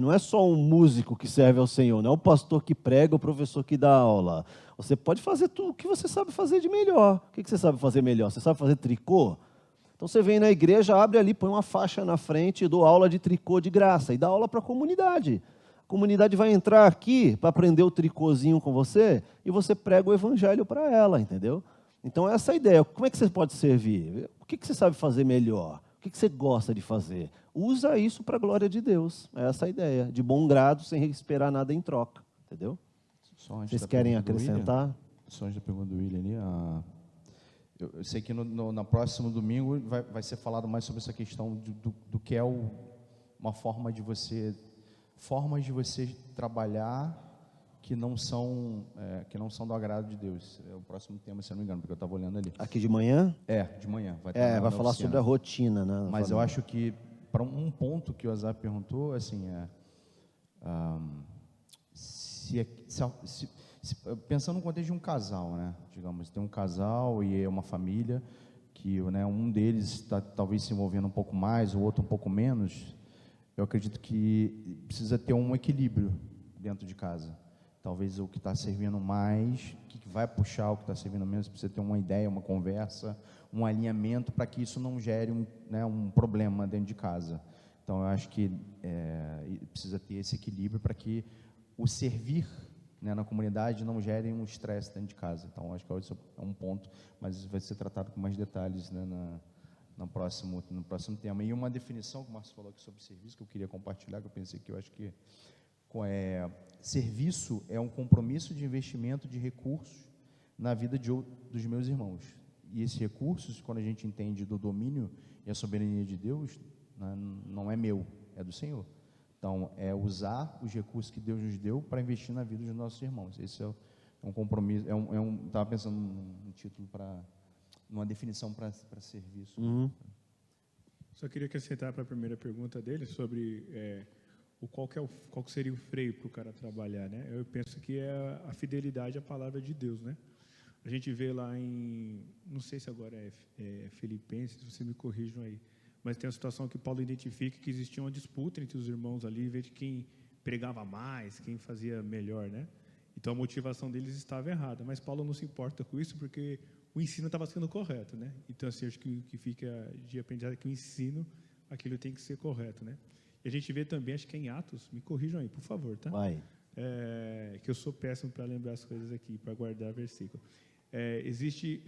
Não é só um músico que serve ao Senhor, não é o pastor que prega, o professor que dá aula. Você pode fazer tudo o que você sabe fazer de melhor. O que você sabe fazer melhor? Você sabe fazer tricô? Então você vem na igreja, abre ali, põe uma faixa na frente e dou aula de tricô de graça. E dá aula para a comunidade. A comunidade vai entrar aqui para aprender o tricôzinho com você e você prega o evangelho para ela, entendeu? Então essa é a ideia. Como é que você pode servir? O que você sabe fazer melhor? O que você gosta de fazer? Usa isso para a glória de Deus. É essa a ideia. De bom grado, sem esperar nada em troca. Entendeu? Vocês querem acrescentar? Só antes da pergunta do William ali. Eu sei que no próximo domingo vai ser falado mais sobre essa questão do que é uma formas de você trabalhar que não são do agrado de Deus. É o próximo tema, se eu não me engano, porque eu estava olhando ali. Aqui de manhã? De manhã. Vai falar sobre a rotina, né? Mas eu acho que, para um ponto que o Azar perguntou, assim, pensando no contexto de um casal, né? Digamos, tem um casal e é uma família que, né, um deles está talvez se envolvendo um pouco mais, o outro um pouco menos. Eu acredito que precisa ter um equilíbrio dentro de casa. Talvez o que está servindo mais, o que vai puxar o que está servindo menos, precisa ter uma ideia, uma conversa, um alinhamento para que isso não gere um problema dentro de casa. Então, eu acho que precisa ter esse equilíbrio para que o servir né, na comunidade não gerem um estresse dentro de casa. Então, acho que esse é um ponto, mas isso vai ser tratado com mais detalhes, né, no próximo tema. E uma definição que o Márcio falou aqui sobre serviço, que eu queria compartilhar, que eu pensei que eu acho que serviço é um compromisso de investimento de recursos na vida dos meus irmãos. E esses recursos, quando a gente entende do domínio e a soberania de Deus, né, não é meu, é do Senhor. Então, é usar os recursos que Deus nos deu para investir na vida dos nossos irmãos. Esse é um compromisso, estava pensando num título numa definição para serviço. Uhum. Só queria acrescentar para a primeira pergunta dele sobre qual que seria o freio para o cara trabalhar, né? Eu penso que é a fidelidade à palavra de Deus, né? A gente vê lá não sei se agora é Filipenses, você me corrijam aí, mas tem a situação que Paulo identifica que existia uma disputa entre os irmãos ali, ver de quem pregava mais, quem fazia melhor, né? Então a motivação deles estava errada, mas Paulo não se importa com isso porque o ensino estava sendo correto, né? Então assim, acho que o que fica de aprendizado é que o ensino, aquilo tem que ser correto, né? E a gente vê também, acho que é em Atos, me corrijam aí, por favor, tá? Vai. Que eu sou péssimo para lembrar as coisas aqui, para guardar versículo. Existe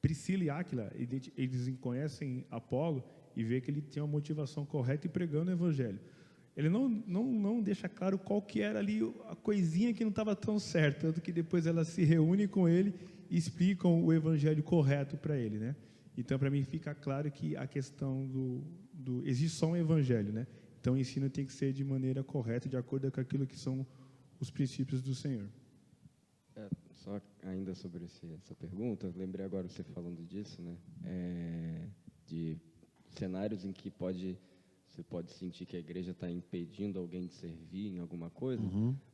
Priscila e Áquila, eles conhecem Apolo e vê que ele tem uma motivação correta e pregando o evangelho. Ele não deixa claro qual que era ali a coisinha que não estava tão certa, tanto que depois elas se reúnem com ele e explicam o evangelho correto para ele, né? Então, para mim, fica claro que a questão existe só um evangelho, né? Então, o ensino tem que ser de maneira correta, de acordo com aquilo que são os princípios do Senhor. Só ainda sobre essa pergunta, eu lembrei agora você falando disso, né? De cenários em que você pode sentir que a igreja está impedindo alguém de servir em alguma coisa,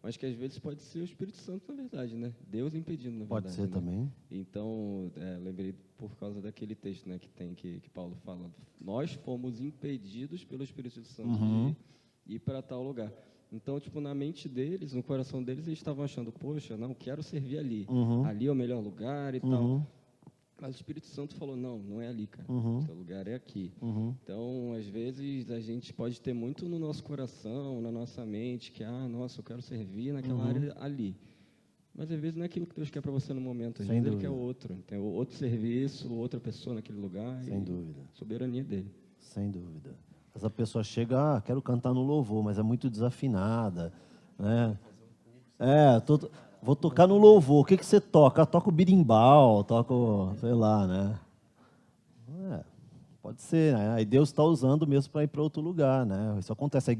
mas que às vezes pode ser o Espírito Santo, na verdade, né? Deus impedindo, na verdade. Pode ser, né? também. Então, lembrei por causa daquele texto, né, que Paulo fala. Nós fomos impedidos pelo Espírito Santo de ir para tal lugar. Então, tipo, na mente deles, no coração deles, eles estavam achando, poxa, não, quero servir ali. Ali é o melhor lugar e tal. Mas o Espírito Santo falou, não é ali, cara. O seu lugar é aqui. Então, às vezes, a gente pode ter muito no nosso coração, na nossa mente, que, nossa, eu quero servir naquela área ali. Mas, às vezes, não é aquilo que Deus quer para você no momento. Às vezes, Ele quer outro. Tem outro serviço, outra pessoa naquele lugar. Sem dúvida. Soberania dele. Sem dúvida. Essa pessoa chega, quero cantar no louvor, mas é muito desafinada, né? Vou tocar no louvor. O que você toca? Toco berimbau, toco, sei lá, né? Pode ser, né? Aí Deus está usando mesmo para ir para outro lugar, né? Isso acontece,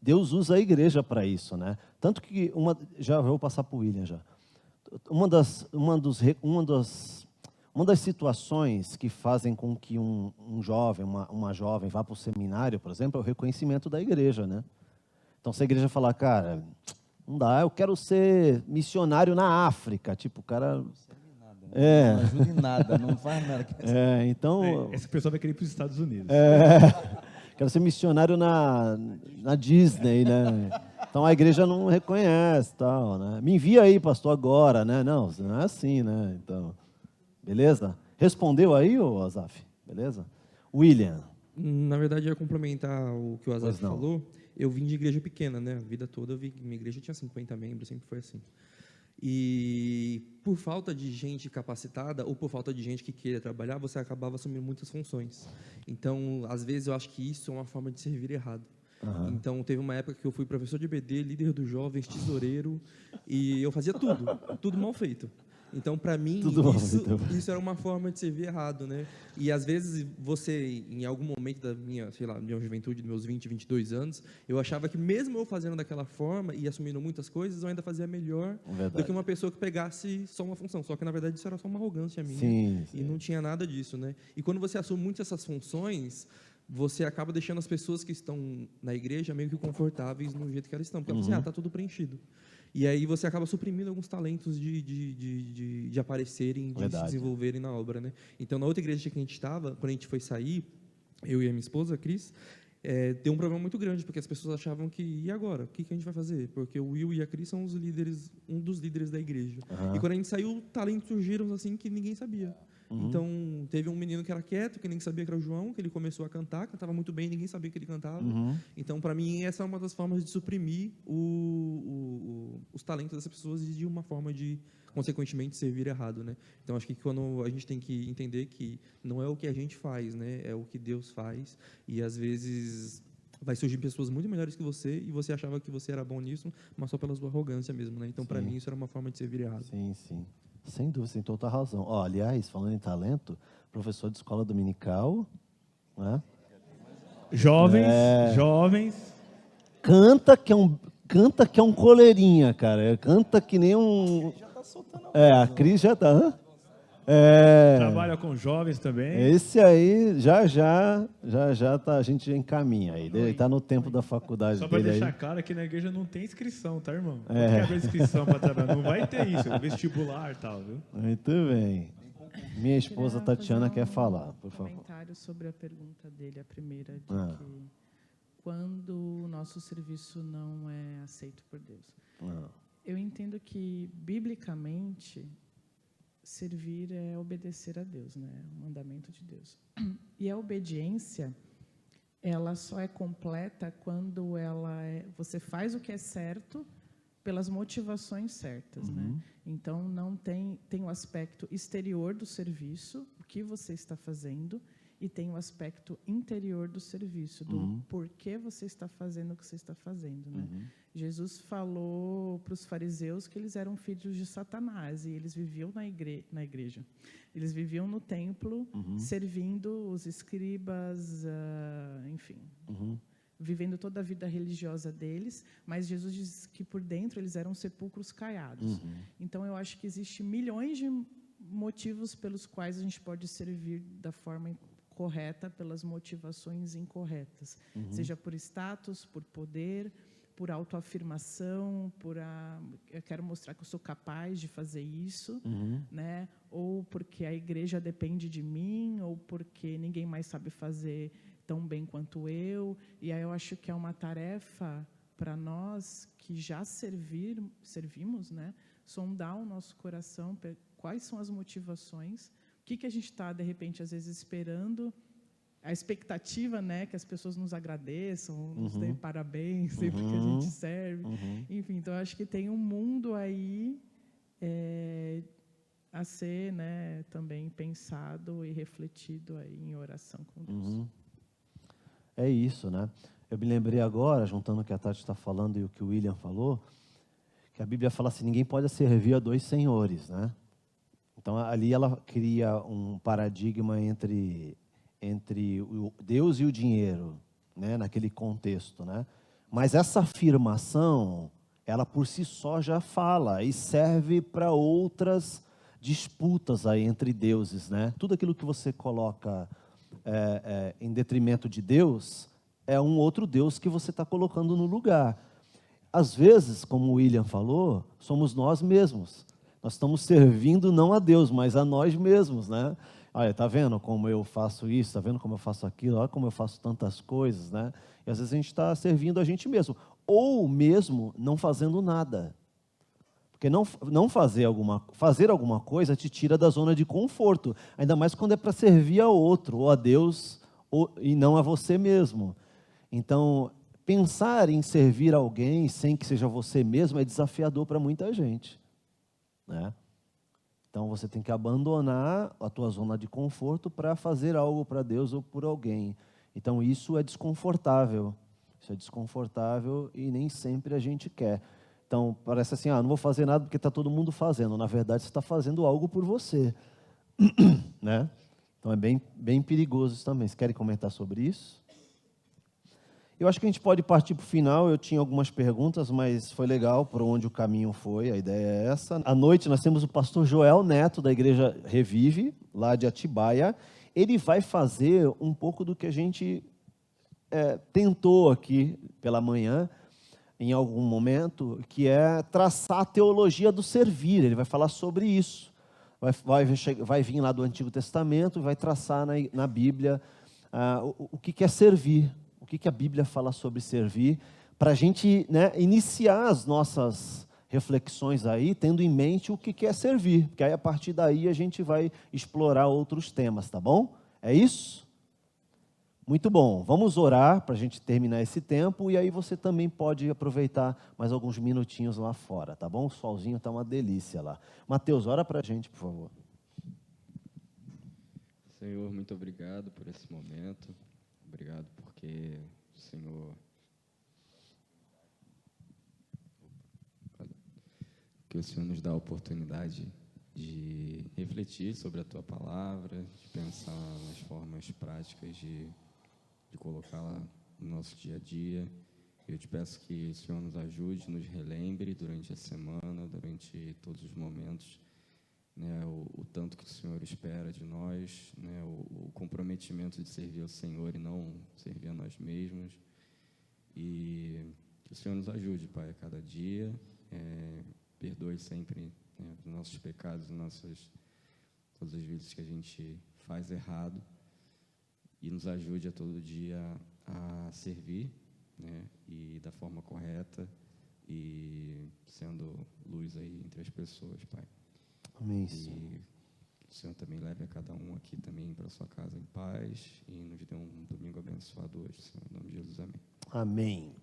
Deus usa a igreja para isso, né? Tanto que já vou passar para o William já. Uma das situações que fazem com que um jovem, uma jovem vá para o seminário, por exemplo, é o reconhecimento da igreja, né? Então, se a igreja falar, cara, não dá, eu quero ser missionário na África, tipo, o cara... Não ajuda em nada, não faz nada. Então... Essa pessoa vai querer ir para os Estados Unidos. Quero ser missionário na Disney, né? Então a igreja não reconhece, tal, né? Me envia aí, pastor, agora, né? Não é assim, né? Então, beleza? Respondeu aí, ô Azaf? Beleza? William. Na verdade, eu ia complementar o que o Azaf falou. Eu vim de igreja pequena, né? A vida toda, minha igreja tinha 50 membros, sempre foi assim. E por falta de gente capacitada ou por falta de gente que queira trabalhar, você acabava assumindo muitas funções. Então, às vezes, eu acho que isso é uma forma de servir errado. Então, teve uma época que eu fui professor de EBD, líder dos jovens, tesoureiro, e eu fazia tudo mal feito. Então, para mim, isso era uma forma de servir errado, né? E, às vezes, você, em algum momento da minha juventude, dos meus 20, 22 anos, eu achava que, mesmo eu fazendo daquela forma e assumindo muitas coisas, eu ainda fazia melhor do que uma pessoa que pegasse só uma função. Só que, na verdade, isso era só uma arrogância minha. E não tinha nada disso, né? E quando você assume muitas essas funções, você acaba deixando as pessoas que estão na igreja meio que confortáveis no jeito que elas estão. Porque elas dizem, está tudo preenchido. E aí você acaba suprimindo alguns talentos de aparecerem, de se desenvolverem na obra, né? Então, na outra igreja que a gente estava, quando a gente foi sair, eu e a minha esposa, a Cris, deu um problema muito grande, porque as pessoas achavam que, e agora? O que a gente vai fazer? Porque o Will e a Cris são um dos líderes da igreja. E quando a gente saiu, talentos surgiram assim que ninguém sabia. Então, teve um menino que era quieto, que nem sabia que era o João, que ele começou a cantar, cantava muito bem, ninguém sabia que ele cantava. Então, para mim, essa é uma das formas de suprimir os talentos dessas pessoas e de uma forma de, consequentemente, servir errado, né? Então, acho que quando a gente tem que entender que não é o que a gente faz, né? É o que Deus faz. E, às vezes, vai surgir pessoas muito melhores que você e você achava que você era bom nisso, mas só pela sua arrogância mesmo, né? Então, para mim, isso era uma forma de servir errado. Sim, sim. Sem dúvida, você tem toda a razão. Ó, aliás, falando em talento, professor de escola dominical, né? Jovens. Canta que é um coleirinha, cara. Canta que nem um... a Cris já tá... Trabalha com jovens também. Esse aí, já tá, a gente encaminha aí. Ele tá no tempo da faculdade Só para dele deixar aí. claro que na igreja não tem inscrição, tá, irmão? Não tem abrir inscrição para trabalhar. Não vai ter isso, vestibular e tal, viu? Muito bem. Minha esposa Tatiana quer falar, por favor. Comentário sobre a pergunta dele, a primeira, de que quando o nosso serviço não é aceito por Deus. Eu entendo que, biblicamente, servir é obedecer a Deus, né? O mandamento de Deus. E a obediência, ela só é completa quando você faz o que é certo pelas motivações certas, né? Então, não tem o aspecto exterior do serviço, o que você está fazendo, e tem o aspecto interior do serviço, do porquê você está fazendo o que você está fazendo, né? Jesus falou para os fariseus que eles eram filhos de Satanás e eles viviam na igreja. Eles viviam no templo, servindo os escribas, enfim, vivendo toda a vida religiosa deles, mas Jesus diz que por dentro eles eram sepulcros caiados. Então, eu acho que existem milhões de motivos pelos quais a gente pode servir da forma correta, pelas motivações incorretas, seja por status, por poder, por autoafirmação, eu quero mostrar que eu sou capaz de fazer isso, né? Ou porque a igreja depende de mim, ou porque ninguém mais sabe fazer tão bem quanto eu. E aí eu acho que é uma tarefa para nós que já servimos, né? Sondar o nosso coração, quais são as motivações, o que a gente está, de repente, às vezes esperando, a expectativa, né, que as pessoas nos agradeçam, nos deem parabéns sempre que a gente serve. Enfim, então, eu acho que tem um mundo aí a ser, né, também pensado e refletido aí em oração com Deus. É isso, né? Eu me lembrei agora, juntando o que a Tati está falando e o que o William falou, que a Bíblia fala assim, ninguém pode servir a dois senhores, né? Então, ali ela cria um paradigma entre o Deus e o dinheiro, né, naquele contexto, né? Mas essa afirmação, ela por si só já fala e serve para outras disputas aí entre deuses, né? Tudo aquilo que você coloca em detrimento de Deus é um outro Deus que você está colocando no lugar. Às vezes, como o William falou, somos nós mesmos. Nós estamos servindo não a Deus, mas a nós mesmos, né? Olha, está vendo como eu faço isso? Está vendo como eu faço aquilo? Olha como eu faço tantas coisas, né? E às vezes a gente está servindo a gente mesmo. Ou mesmo não fazendo nada. Porque não fazer alguma coisa te tira da zona de conforto. Ainda mais quando é para servir a outro, ou a Deus, e não a você mesmo. Então, pensar em servir alguém sem que seja você mesmo é desafiador para muita gente, né? Então, você tem que abandonar a tua zona de conforto para fazer algo para Deus ou por alguém. Então, isso é desconfortável. Isso é desconfortável e nem sempre a gente quer. Então, parece assim, não vou fazer nada porque está todo mundo fazendo. Na verdade, você está fazendo algo por você. Né? Então, é bem perigoso isso também. Vocês querem comentar sobre isso? Eu acho que a gente pode partir para o final. Eu tinha algumas perguntas, mas foi legal por onde o caminho foi. A ideia é essa. À noite, nós temos o pastor Joel Neto, da Igreja Revive, lá de Atibaia. Ele vai fazer um pouco do que a gente tentou aqui pela manhã, em algum momento, que é traçar a teologia do servir. Ele vai falar sobre isso. Vai vir lá do Antigo Testamento e vai traçar na Bíblia o que é servir. O que a Bíblia fala sobre servir, para a gente, né, iniciar as nossas reflexões aí, tendo em mente o que é servir, porque aí a partir daí a gente vai explorar outros temas, tá bom? É isso? Muito bom. Vamos orar para a gente terminar esse tempo e aí você também pode aproveitar mais alguns minutinhos lá fora, tá bom? O solzinho está uma delícia lá. Mateus, ora para a gente, por favor. Senhor, muito obrigado por esse momento. Obrigado porque o Senhor... que o Senhor nos dá a oportunidade de refletir sobre a Tua Palavra, de pensar nas formas práticas de colocá-la no nosso dia a dia. Eu te peço que o Senhor nos ajude, nos relembre durante a semana, durante todos os momentos, né, o tanto que o Senhor espera de nós, né, o comprometimento de servir ao Senhor e não servir a nós mesmos. E que o Senhor nos ajude, Pai, a cada dia. Perdoe sempre, né, os nossos pecados, todas as vezes que a gente faz errado, e nos ajude a todo dia a servir, né, e da forma correta, e sendo luz aí entre as pessoas, Pai. Amém. E que o Senhor também leve a cada um aqui também para sua casa em paz, e nos dê um domingo abençoado hoje, Senhor, em nome de Jesus, amém. Amém.